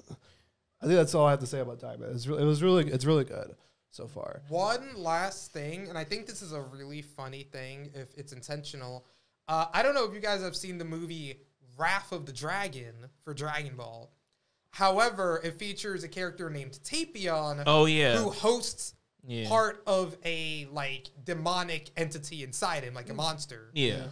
I think that's all I have to say about Diamond. It's really good so far. one last thing, and I think this is a really funny thing if it's intentional. I don't know if you guys have seen the movie Wrath of the Dragon for Dragon Ball. However, it features a character named Tapion. Oh yeah. Who hosts Yeah. part of a like demonic entity inside him, like a monster. Yeah.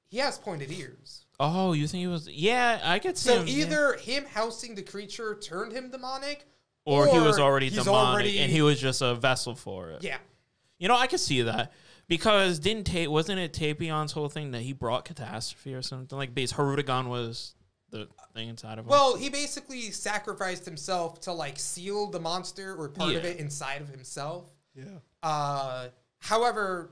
He has pointed ears. Oh, you think he was? Yeah, I could see So him. either him housing the creature turned him demonic, or he was or already he's demonic already- and he was just a vessel for it. yeah. You know, I could see that because wasn't it Tapion's whole thing that he brought catastrophe or something like? Base Harudagon was the thing inside of him. Well, he basically sacrificed himself to like seal the monster or part of Yeah. it inside of himself. Yeah. However,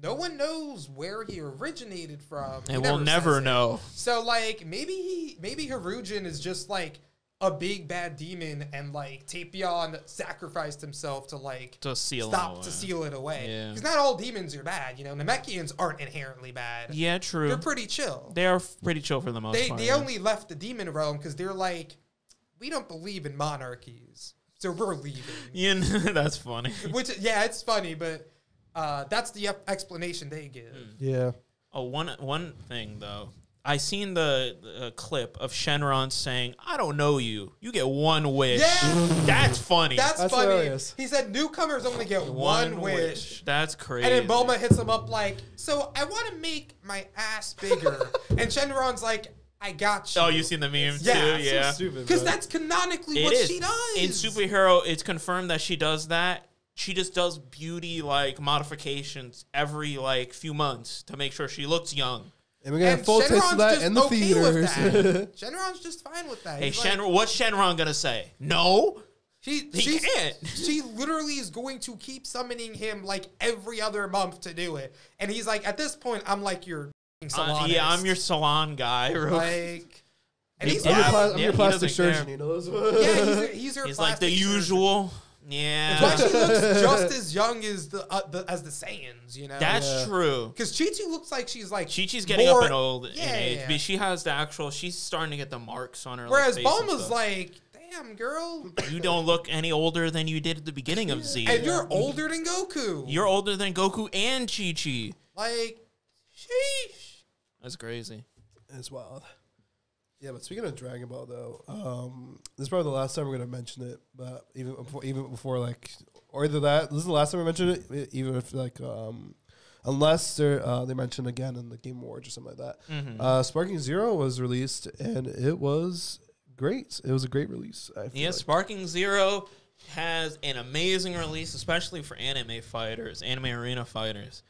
no one knows where he originated from. He and we'll says never it. know. So like maybe Harujin is just like a big bad demon, and like Tapion sacrificed himself to like To seal it away. Yeah. Because not all demons are bad. Namekians aren't inherently bad. Yeah, true. They're pretty chill. They are pretty chill for the most part. They yeah. only left the demon realm because they're like, we don't believe in monarchies, so we're leaving. Yeah, that's funny. Which, yeah, it's funny, but that's the explanation they give. Yeah. Oh, one thing though. I seen the clip of Shenron saying, "I don't know you. You get one wish." Yeah! That's funny. That's funny. hilarious. He said newcomers only get one wish. That's crazy. And then Bulma hits him up like, so I want to make my ass bigger. And Shenron's like, I got you. Oh, you seen the memes Yeah, too? so Yeah. Stupid. Because bro. that's canonically It what is. she does. In Superhero, it's confirmed that she does that. She just does beauty like modifications every like few months to make sure she looks young. And we're gonna have And full taste Shenron's of that just in the okay with theaters. that. Shenron's just fine with that. Hey, He's like, what's Shenron gonna say? No. He can't. She literally is going to keep summoning him like every other month to do it. And he's like, at this point, I'm like your salonist. Yeah, I'm your salon guy. Like, and he's Yeah, like, I'm he your plastic doesn't care. surgeon. You know those. yeah, he's her He's like the plastic surgeon. usual. That's Yeah. why she looks just as young as the Saiyans, you know? That's Yeah. true. Because Chi-Chi looks like she's like Chi-Chi's getting more- up in old in Yeah. age, but she has the actual. She's starting to get the marks on her. Whereas like, face and Bulma's stuff. like, damn, girl. you don't look any older than you did at the beginning of Z. And you're older than Goku. You're older than Goku and Chi-Chi. like, sheesh. That's crazy. It's wild. Yeah, but speaking of Dragon Ball, though, this is probably the last time we're gonna mention it. But even before, like, or either that, this is the last time we mention it. Even if like, unless they mention again in the Game Awards or something like that. Sparking Zero was released, and it was great. It was a great release. I feel Yeah, like. Sparking Zero has an amazing release, especially for anime fighters, anime arena fighters.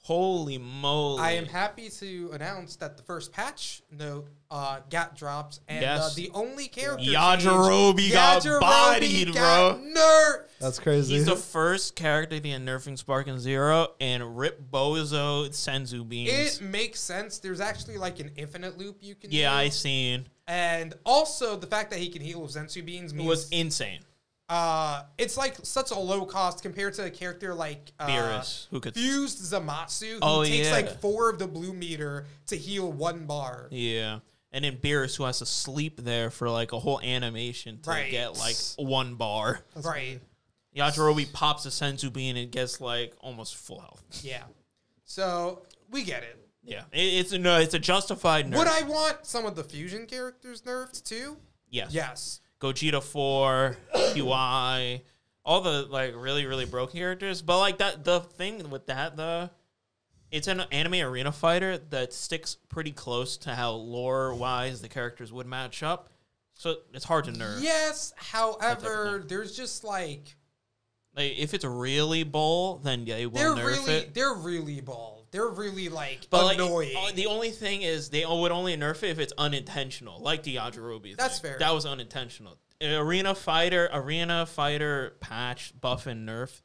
Holy moly. I am happy to announce that the first patch note got dropped, and the only character Yajirobe got bodied, bro. Nerfed. That's crazy. He's the first character to get nerfing Sparking Zero and Rip Bozo Senzu Beans. It makes sense. There's actually like an infinite loop you can do. Yeah, I seen. And also the fact that he can heal with Senzu Beans means... was insane. It's like such a low cost compared to a character like Beerus, who could Fused Zamatsu, who takes yeah. like 4 of the blue meter to heal 1 bar. Yeah. And then Beerus, who has to sleep there for like a whole animation to get like 1 bar. Right. Yajirobe pops a Senzu Bean and gets like almost full health. Yeah. So we get it. Yeah. It's a justified nerf. Would I want some of the fusion characters nerfed too? Yes. Yes. Gogeta 4, UI, all the like really, really broken characters. But like that, the thing with that, it's an anime arena fighter that sticks pretty close to how lore-wise the characters would match up. So it's hard to nerf. Yes, however, there's just like if it's really bull, then they will nerf it. They're really bull. They're really like But annoying. like, the only thing is they would only nerf it if it's unintentional, like the Yajirobe. That's fair. That was unintentional. Arena fighter patch buff and nerf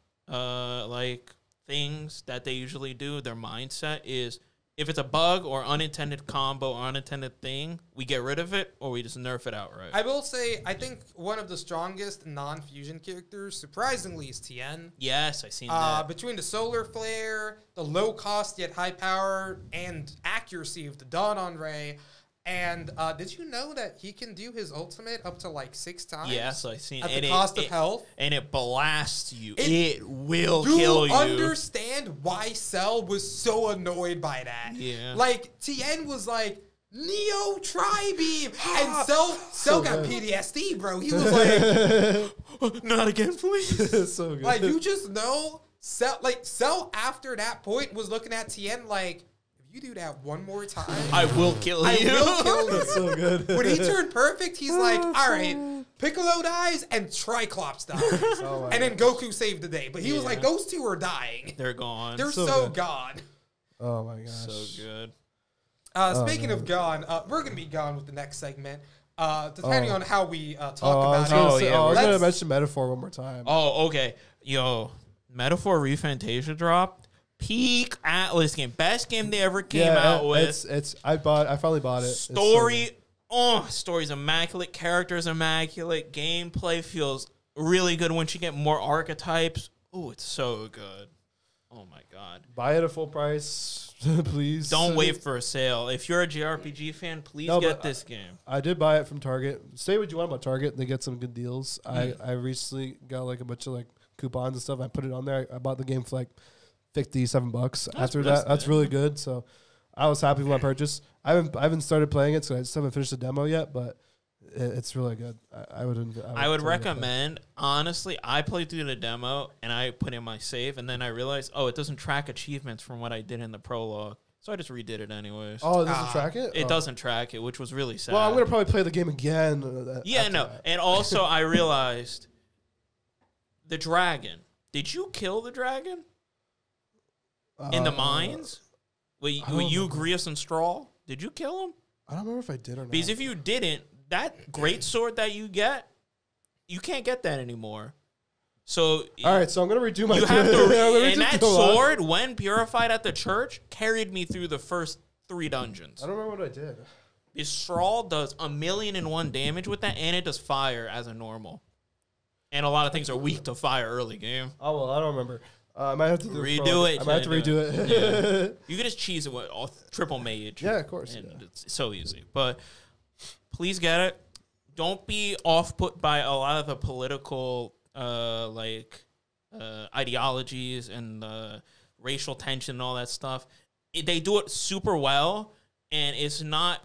like things that they usually do. Their mindset is if it's a bug or unintended combo or unintended thing, we get rid of it or we just nerf it outright. I will say, I think one of the strongest non-fusion characters, surprisingly, is Tien. Yes, I seen that. Between the solar flare, the low cost yet high power, and accuracy of the Dawn on Ray. And did you know that he can do his ultimate up to like 6 times? Yes, I seen at the cost of health. And it blasts you. It will kill you. You understand why Cell was so annoyed by that. Yeah. Like, Tien was like, Neo Tri-Beam! And Cell got PTSD, bro. He was like... Not again, please. So good. Like, you just know, Cell after that point was looking at Tien like, you do that one more time, I will kill you. I will kill you. That's so good. When he turned perfect, he's like, all right, Piccolo dies and Triclops dies. Oh, and then Goku saved the day. But he was like, those two are dying. They're gone. They're So so good. gone. Oh my gosh. so good. Speaking of gone, we're going to be gone with the next segment. Depending on how we talk I about was it. gonna say, I was gonna Let's- mention Metaphor one more time. Oh, okay. Yo, Metaphor Refantasia dropped. Peak Atlas game. Best game they ever came out with. I finally bought it. It's so Story. good. Story's immaculate. Characters immaculate. Gameplay feels really good once you get more archetypes. Oh, it's so good. Oh my god. Buy it at full price, please. Don't wait for a sale. If you're a JRPG fan, please get this game. I did buy it from Target. Say what you want about Target. They get some good deals. I recently got like a bunch of like coupons and stuff. I put it on there. I bought the game for like $57 after that. That's really good. So I was happy with my purchase. I haven't started playing it, so I just haven't finished the demo yet, but it's really good. I would totally recommend, honestly, I played through the demo and I put in my save and then I realized, it doesn't track achievements from what I did in the prologue. So I just redid it anyways. Oh, it doesn't track it? It doesn't track it, which was really sad. Well, I'm going to probably play the game again. Yeah, no. That. And also I realized the dragon. Did you kill the dragon? In the mines? With you, Grius, and Straw? Did you kill him? I don't remember if I did or not. Because if you didn't, that great sword that you get, you can't get that anymore. So all right, so I'm gonna redo my. You have to, and that sword, when purified at the church, carried me through the first 3 dungeons. I don't remember what I did. This Straw does 1,000,001 damage with that, and it does fire as a normal. And a lot of things are weak to fire early game. Oh well, I don't remember. I might have to redo it. I might have to redo it. Yeah. You can just cheese it with triple mage. Yeah, of course. And it's so easy. But please get it. Don't be off-put by a lot of the political ideologies and racial tension and all that stuff. They do it super well, and it's not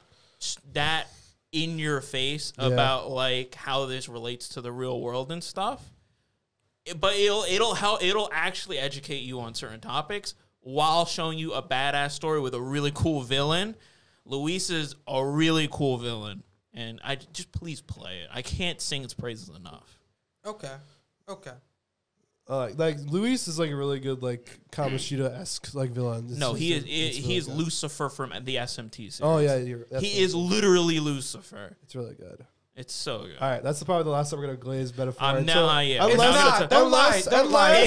that in your face about like how this relates to the real world and stuff. But it'll actually educate you on certain topics while showing you a badass story with a really cool villain. Luis is a really cool villain, and I just please play it. I can't sing its praises enough. Okay. Okay. Like Luis is like a really good like Kamoshida-esque like villain. No, he is really he is good. Lucifer from the SMT series. Oh yeah, He is literally Lucifer. It's really good. It's so good. All right, that's probably the last time we're gonna glaze metaphor. Yeah. Don't lie.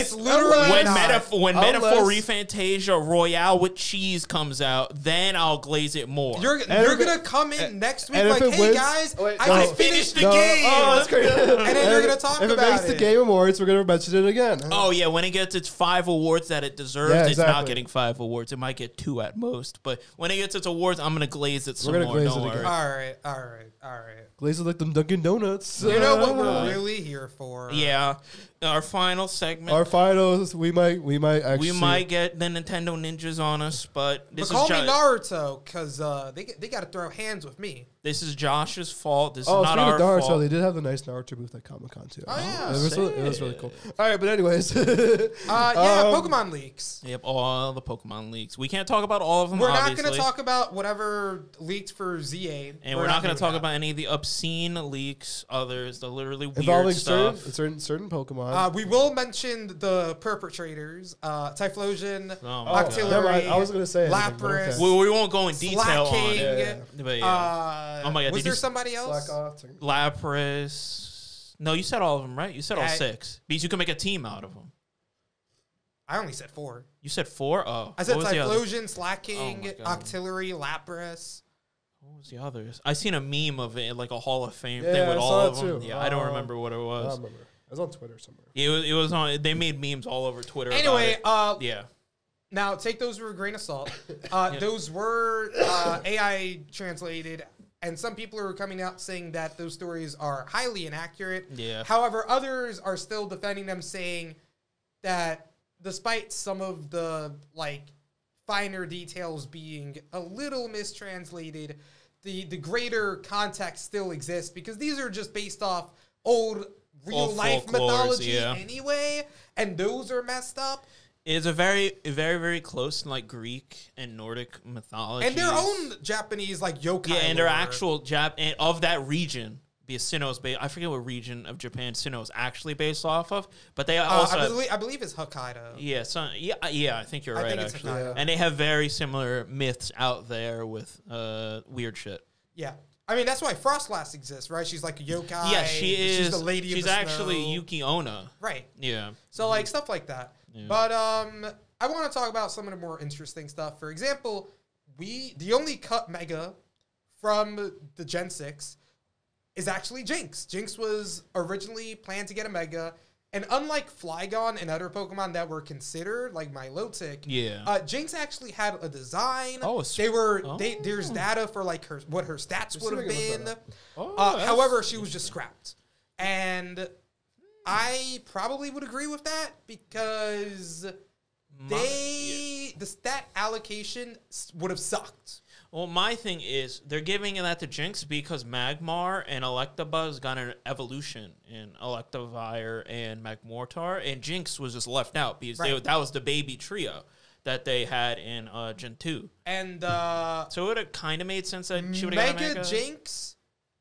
It's literally when not. when Metaphor Refantasia Royale with cheese comes out, then I'll glaze it more. You're gonna come in next week like, hey wins, guys, wait, I I just finished the the game. Oh, that's great. And then you're gonna talk if about it makes the Game Awards, we're gonna mention it again. Oh yeah, when it gets its 5 awards that it deserves, Yeah, it's not exactly. getting 5 awards. It might get 2 at most. But when it gets its awards, I'm gonna glaze it some gonna more. glaze Don't it again. worry. All right. Glaze it like them Dunkin' Donuts. You know what we're really here for? Yeah, our final segment. Our finals, we might actually. We might get the Nintendo Ninjas on us, but But this call is me Naruto, because they got to throw hands with me. this is Josh's fault. This Oh, is not speaking our of Naruto, fault. they did have the nice Naruto booth at Comic Con too. Oh, yeah. it was really cool. All right, but anyways, Pokemon leaks. Yep, all the Pokemon leaks. We can't talk about all of them. We're not obviously. going to talk about whatever leaked for ZA. And we're not going to talk about any of the obscene leaks, others, the literally weird involving stuff. certain Pokemon. We will mention the perpetrators, Typhlosion, Oh, my God. never mind. Octillery, I was gonna say anything, but Lapras, okay. We won't go in detail on Slacking, it. But yeah. Oh my God, was did there you- somebody else? Slack off. Lapras. No, you said all of them, right? You said all 6. Because you can make a team out of them. I only said 4. You said 4? Oh. I said what was the other? Typhlosion, Slacking, Oh my God. Octillery, Lapras. What was the others? I seen a meme of it, like a Hall of Fame Yeah, thing with I all saw of it them. too. Yeah, I don't remember what it I don't was. remember. I was on Twitter somewhere. It was on. They made memes all over Twitter. Anyway, about it. Yeah. now take those with a grain of salt. Those were AI translated, and some people are coming out saying that those stories are highly inaccurate. Yeah. However, others are still defending them, saying that despite some of the finer details being a little mistranslated, the greater context still exists, because these are just based off old real life folklores, mythology yeah. anyway, and those are messed up. It's a very, very, very close to Greek and Nordic mythology. And their own Japanese yokai. Yeah, and their lore. actual and of that region. Because Sinnoh's based, I forget what region of Japan Sinnoh's actually based off of, but they also I believe it's Hokkaido. Yeah, I think you're right, think it's actually. Hokkaido. And they have very similar myths out there with weird shit. Yeah. I mean, that's why Frostlass exists, right? She's like a yokai. Yeah, she is. She's the lady She's of the actually snow. Yuki Onna. Right. Yeah. So, stuff like that. Yeah. But I want to talk about some of the more interesting stuff. For example, the only cut Mega from the Gen 6 is actually Jinx. Jinx was originally planned to get a Mega, and unlike Flygon and other Pokemon that were considered, like Milotic, Jinx actually had a design. Oh, there's data for what her stats would have been. Oh, However, she was just scrapped. And I probably would agree with that, because the stat allocation would have sucked. Well, my thing is, they're giving that to Jinx because Magmar and Electabuzz got an evolution in Electivire and Magmortar, and Jinx was just left out because that was the baby trio that they had in Gen 2. And so it would have kind of made sense that she would have got a Mega. Jinx,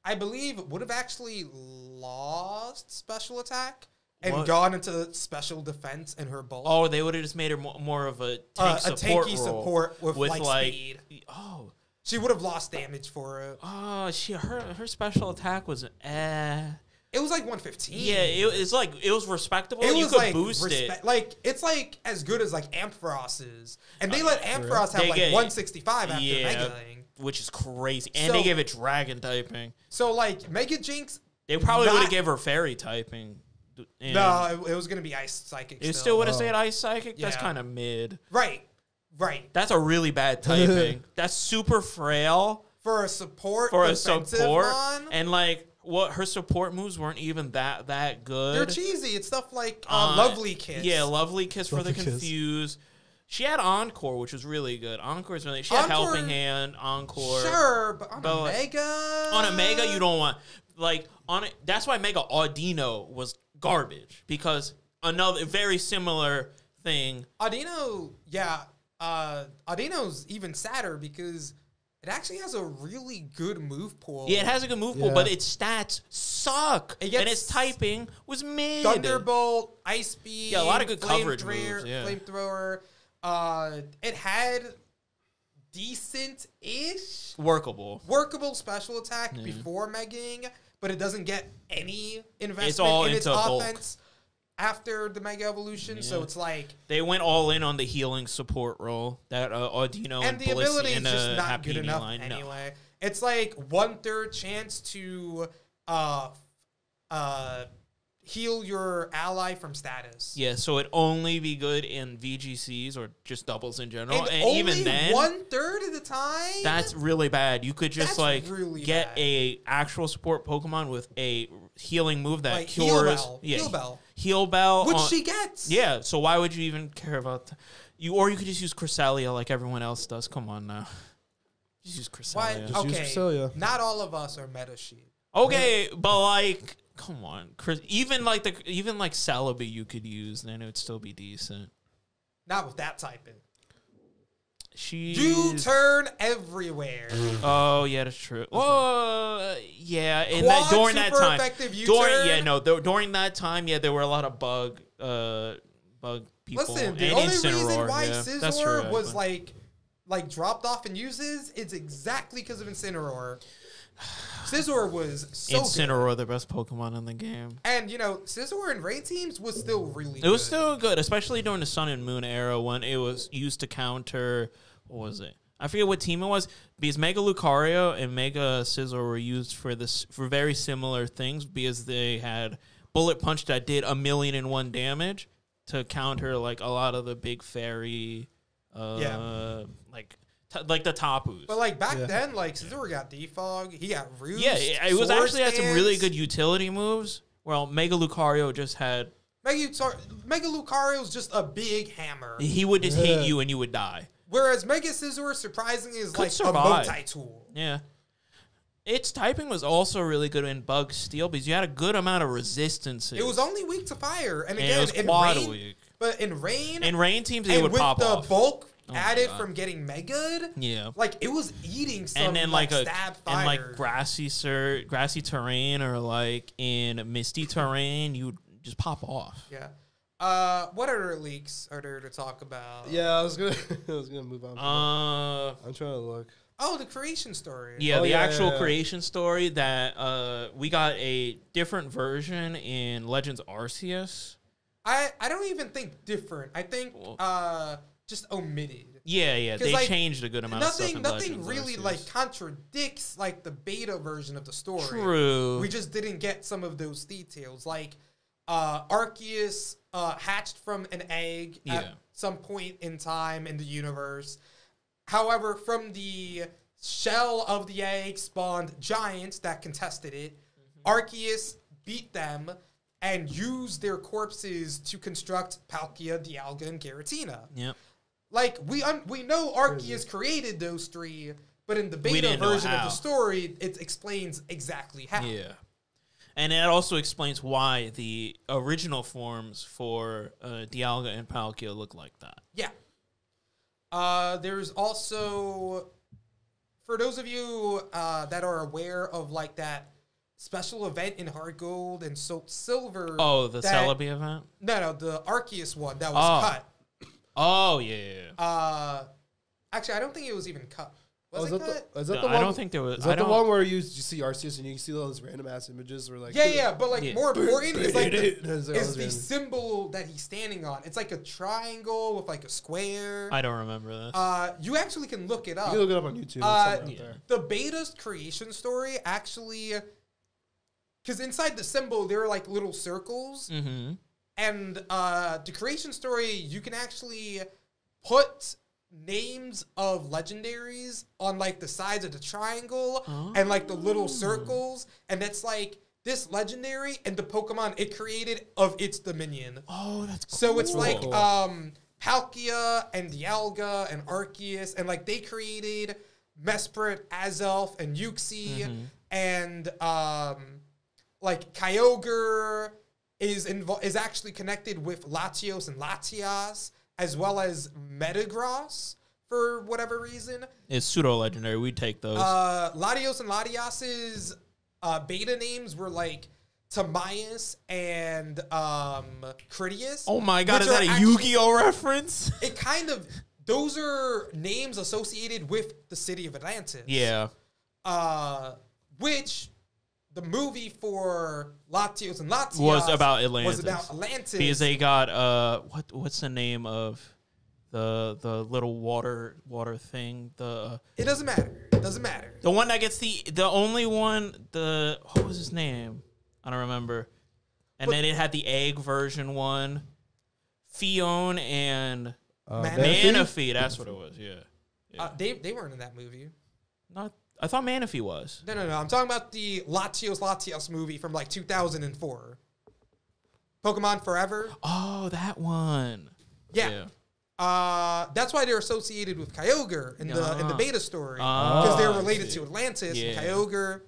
I believe, would have actually lost special attack and What? gone into special defense in her bulk. Oh, they would have just made her more of a tank support tanky role support with speed. Oh, she would have lost damage for it. Oh, her special attack was It was 115. Yeah, it was respectable. It you was could boost it. It's as good as Amphross's, and they let Ampharos have 165 after Megaing, which is crazy. And they gave it Dragon typing. So Mega Jinx, they probably would have gave her Fairy typing. No, it was gonna be Ice Psychic. It still would have stayed Ice Psychic. That's kind of mid. Right. That's a really bad typing. That's super frail for a support. Mon. And what her support moves weren't even that good. They're cheesy. It's stuff like Lovely Kiss. Yeah, Lovely Kiss for the confused. She had Encore, which was really good. Encore's really. She had Helping Hand, Encore. Sure, but on a Mega. On a Mega, you don't want on it. That's why Mega Audino was garbage, because another very similar thing. Audino, yeah. Audino's even sadder because it actually has a really good move pool. Yeah, it has a good move pool, Yeah. but its stats suck. It And gets its typing was mid. Thunderbolt, Ice Beam. Yeah, a lot of good coverage moves, yeah. Flamethrower. It had decent-ish, workable special attack before megaing, but it doesn't get any investment in its offense after the Mega Evolution. Yeah. So it's like they went all in on the healing support role that Audino and the ability is just not Happini good enough line. anyway. No. It's like 1/3 chance to heal your ally from status. Yeah, so it'd only be good in VGCs or just doubles in general. And only even then, 1/3 of the time? That's really bad. You could just really get bad. a actual support Pokemon with a healing move that like cures. Heal Bell. Which on, she gets. Yeah, so why would you even care about that? Or you could just use Cresselia like everyone else does. Come on now. Just use Cresselia. Just use Cresselia. Not all of us are meta sheet. Okay, but like, come on, even like Celebi you could use, then it would still be decent. Not with that typing. You turn everywhere. Oh yeah, that's true. Oh yeah, and during that time, during that time, there were a lot of bug people. Listen, the and only Incineroar, reason why Scizor Scizor was like dropped off in uses is exactly because of Incineroar. Scizor was so Incineroar, good. the best Pokemon in the game. And, Scizor in raid teams was still really good. It was still good, especially during the Sun and Moon era when it was used to counter, what was it? I forget what team it was, because Mega Lucario and Mega Scizor were used for very similar things because they had Bullet Punch that did 1,000,001 damage to counter like a lot of the big fairy, like the Tapus. But like back then, like Scizor got Defog, he got Roost. Yeah, it was actually had some really good utility moves. Well, Mega Lucario just had Mega Lucario's just a big hammer. He would just hit you and you would die. Whereas Mega Scizor surprisingly is Could like survive. a multi-tool. Yeah. Its typing was also really good in Bug Steel because you had a good amount of resistances. It was only weak to fire. And again, it was in quad rain, weak. But in rain teams, it would pop off. with the bulk added from getting Mega'd, like it was eating some and then like stab fire. And like grassy terrain or like in misty terrain, you would just pop off. Yeah. What other leaks are there to talk about? Yeah, I was gonna move on. I'm trying to look. Oh, the creation story. Yeah, the actual creation story that we got a different version in Legends Arceus. I don't even think different. I think just omitted. Yeah, they changed a good amount of stuff in Nothing Legends really Arceus. like contradicts like the beta version of the story. True. We just didn't get some of those details. Like Arceus hatched from an egg at some point in time in the universe. However, from the shell of the egg spawned giants that contested it. Arceus beat them and used their corpses to construct Palkia, Dialga, and Giratina. Yep. Like, we know Arceus created those three, but in the beta version of the story, it explains exactly how. Yeah. And it also explains why the original forms for Dialga and Palkia look like that. Yeah. There's also, for those of you that are aware of like that special event in Hard Gold and Silver. Oh, the Celebi event? No, the Arceus one that was cut. Oh, yeah. Actually, I don't think it was even cut. Was it cut? Is that the one? I don't think there was. Is that the one where you see Arceus and you see all those random ass images? Where like but like more important is like is the symbol that he's standing on. It's like a triangle with like a square. I don't remember this. You actually can look it up. You can look it up on YouTube. The beta's creation story actually, because inside the symbol there are like little circles, and the creation story you can actually put names of legendaries on like the sides of the triangle and like the little circles, and that's like this legendary and the Pokemon it created of its dominion. Oh, that's cool. So it's like Palkia and Dialga and Arceus, and like they created Mesprit, Azelf, and Uxie, and like Kyogre is actually connected with Latios and Latias, as well as Metagross for whatever reason. It's pseudo-legendary. We take those. Latios and Latias's beta names were like Timaeus and Critias. Oh my god, which is that are a Yu-Gi-Oh reference? It kind of, those are names associated with the city of Atlantis. Yeah. Which the movie for Latios and Latias Was about Atlantis. Because they got what's the name of the little water thing? It doesn't matter. It doesn't matter. The one that gets the only one, what was his name? I don't remember. And then it had the egg version one. Fion and Manaphy. That's what it was. Yeah. They weren't in that movie. I thought Manaphy was. No. I'm talking about the Latios movie from like 2004. Pokemon Forever. Oh, that one. Yeah. That's why they're associated with Kyogre in the beta story, because they're related to Atlantis and Kyogre.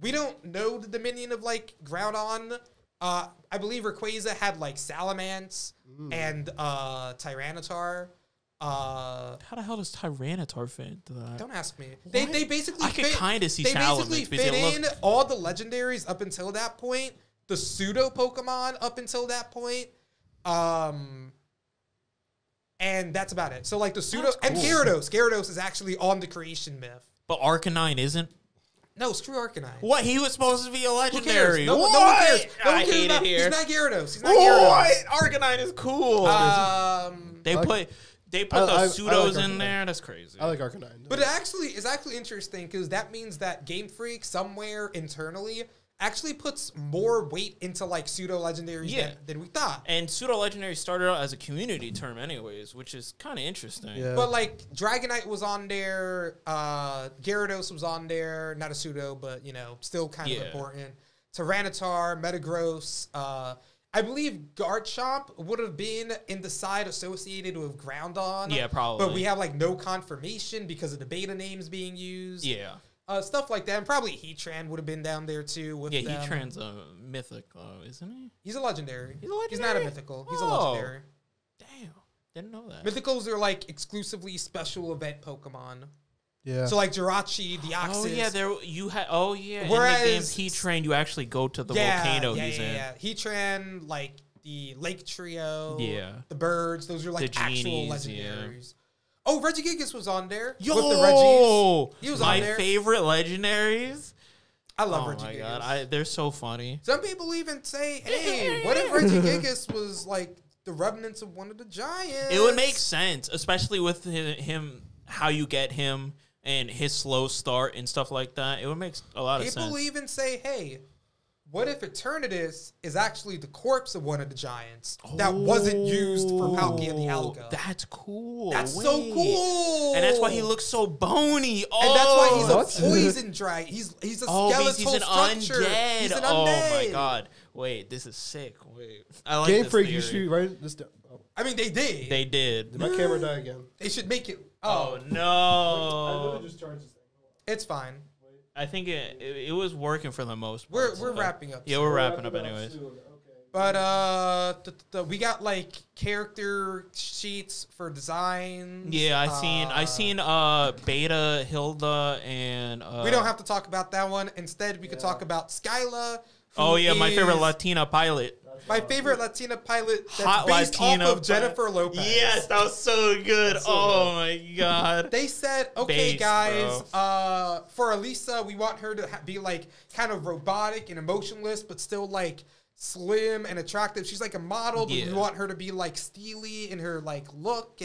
We don't know the Dominion of like Groudon. I believe Rayquaza had like Salamence and Tyranitar. How the hell does Tyranitar fit into that? Don't ask me. They basically I could kind of see Salamence. Salamence. They basically fit in all the legendaries up until that point, the pseudo Pokemon up until that point. And that's about it. So like the pseudo and Gyarados. Gyarados is actually on the creation myth. But Arcanine isn't? No, screw Arcanine. What? He was supposed to be a legendary. No one cares. I hate it here. He's not Gyarados. He's not Gyarados. What? Arcanine is cool. They put those pseudos in there. That's crazy. I like Arcanine. But it's actually interesting because that means that Game Freak somewhere internally actually puts more weight into like pseudo legendaries than we thought. And pseudo legendary started out as a community term anyways, which is kind of interesting. Yeah. But like Dragonite was on there, Gyarados was on there, not a pseudo, but you know, still kind of important. Tyranitar, Metagross, I believe Garchomp would have been in the side associated with Groudon. Yeah, probably. But we have like no confirmation because of the beta names being used. Yeah. Stuff like that. And probably Heatran would have been down there too. With them. Heatran's a mythic, isn't he? He's a legendary. He's a legendary? He's not a mythical. He's a legendary. Damn. Didn't know that. Mythicals are like exclusively special event Pokemon. Yeah. So like Jirachi, Deoxys. Oh yeah, you had. Oh yeah. Whereas, in the game Heatran, you actually go to the volcano he's in. Yeah. Heatran, like the Lake Trio. Yeah. The birds. Those are like The actual genies, legendaries. Oh, Regigigas was on there. Yo, with the Reggies. He was my on there. favorite legendaries. I love Oh Regigigas. my god, they're so funny. Some people even say, "Hey, what if Regigigas was like the remnants of one of the giants?" It would make sense, especially with him, how you get him and his slow start and stuff like that. It would make a lot of sense. People even say, "Hey, what if Eternatus is actually the corpse of one of the giants that wasn't used for Palkia the Alga?" That's cool. That's so cool. And that's why he looks so bony. Oh, and that's why he's a poison dragon. He's a skeletal he's an structure. Undead. He's an undead. Oh my god. Wait, this is sick. Wait. I like Game this Freak, theory. you should write this down. Oh. I mean, they did. They did. Did my camera die again? They should make it. Oh I no. literally just charged this thing. It's fine. I think it was working for the most part. We're wrapping up. Yeah, we're wrapping up anyways. Soon. Okay. But we got like character sheets for designs. Yeah, I seen Beta, Hilda, and we don't have to talk about that one. Instead, we could talk about Skyla. Oh yeah, my favorite is Latina pilot. My favorite Latina pilot that's Hot based Latina off of Jennifer Lopez. Yes, that was so good. Oh my god. They said, okay, Base, guys, for Elisa, we want her to be like kind of robotic and emotionless, but still like slim and attractive. She's like a model, but we want her to be like steely in her like look.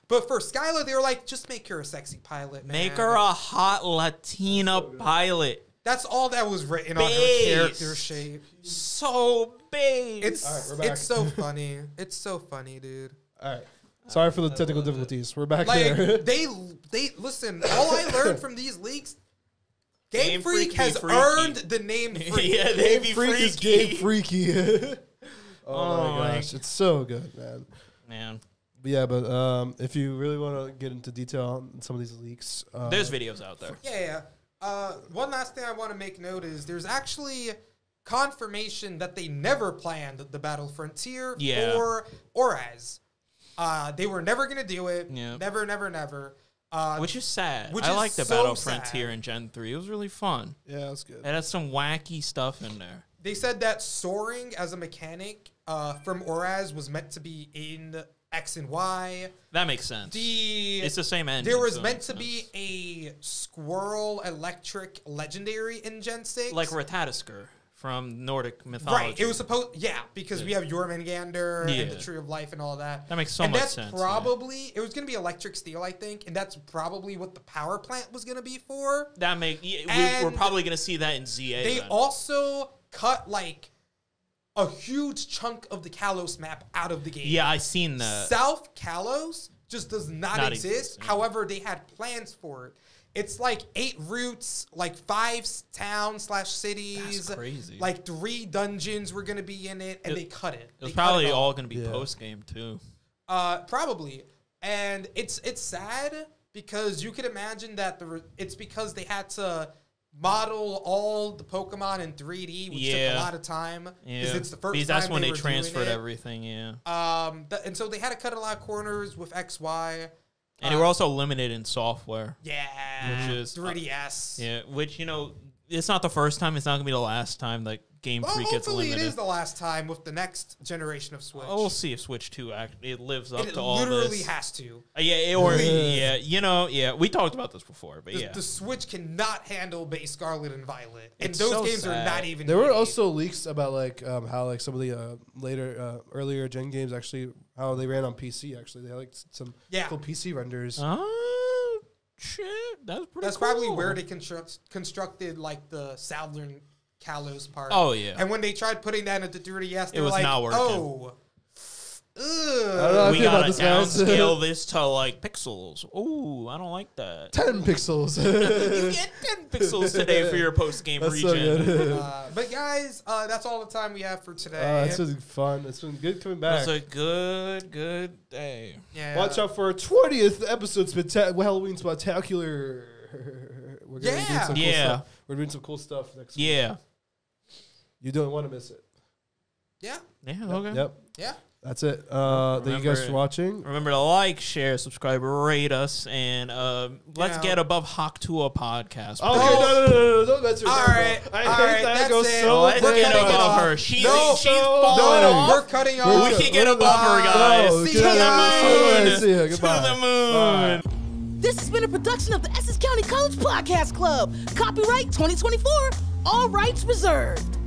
But for Skyla, they were like, just make her a sexy pilot, man. Make her a hot Latina pilot. That's all that was written on her character shape. So big. It's All right, we're back. it's so funny. It's so funny, dude. All right. Sorry for the technical difficulties. We're back Like there. they listen. All I learned from these leaks, Game Freak has be freaky. earned the name Freak. Yeah, they be Freak is freaky. Game Freaky. Oh my gosh, it's so good, man. Man, But yeah, but if you really want to get into detail on some of these leaks, there's videos out there. Yeah. One last thing I want to make note is there's actually confirmation that they never planned the Battle Frontier for Oraz. They were never going to do it. Yeah. Never, never, never. Which is sad. Which I is like the so Battle sad. Frontier in Gen 3. It was really fun. Yeah, that's good. It had some wacky stuff in there. They said that soaring as a mechanic from Oraz was meant to be in X and Y. That makes sense. It's the same engine. There was so it meant makes to sense. be a squirrel electric legendary in Gen 6. like Ratatoskr from Nordic mythology. Right. It was supposed, because we have Jormungandr and the Tree of Life and all that. That makes so much sense. And that's probably, it was going to be electric steel, I think, and that's probably what the power plant was going to be for. That we're probably going to see that in ZA. They then. also cut, like, a huge chunk of the Kalos map out of the game. Yeah, I seen that. South Kalos just does not exist. Yeah. However, they had plans for it. It's like 8 routes, like 5 towns/cities. That's crazy. Like 3 dungeons were going to be in it, and they cut it. It was probably all going to be post-game, too. Probably. And it's sad because you could imagine that it's because they had to model all the Pokemon in 3D, which took a lot of time. Yeah. It's the first because time that's when they were transferred doing it. everything, yeah. And so they had to cut a lot of corners with XY. And they were also limited in software. Yeah. Which is 3DS. Yeah, which, it's not the first time. It's not going to be the last time that Game Freak gets hopefully limited. it is the last time with the next generation of Switch. Oh, we'll see if Switch 2 it lives up it to all this. It literally has to. We talked about this before, but The Switch cannot handle base Scarlet and Violet. And It's those so games sad. are not even There were made. also leaks about how like some of the earlier gen games actually how they ran on PC. Actually, they had like some cool PC renders. Oh, shit. That's pretty That's cool. probably where they constructed like the Southern Kalos part. Oh, yeah. And when they tried putting that into 3DS, they It were was like, not working. oh. I don't know how I We feel about gotta this, guys. downscale this to like pixels. Ooh, I don't like that. 10 pixels. You get 10 pixels today for your post-game That's so region. good. But guys, that's all the time we have for today. It's been fun. It's been good coming It back. was a good day. Yeah. Watch out for our 20th episode, Halloween Spectacular. We're gonna do some cool stuff. We're doing some cool stuff next week. Yeah. You don't want to miss it. Yeah. Yeah, okay. Yep. Yeah. That's it. Thank you guys for watching. Remember to like, share, subscribe, rate us, and let's get above Hawk2A podcast. Okay, no, don't mention her. All right. I All hate right, that. It that's goes it. so Let's We're get cutting it above off. her. She's No, falling no. off. We're cutting off. We can get above her, guys. No, See to ya, the guys. moon. See ya. To Goodbye. the moon. This has been a production of the Essex County College Podcast Club. Copyright 2024. All rights reserved.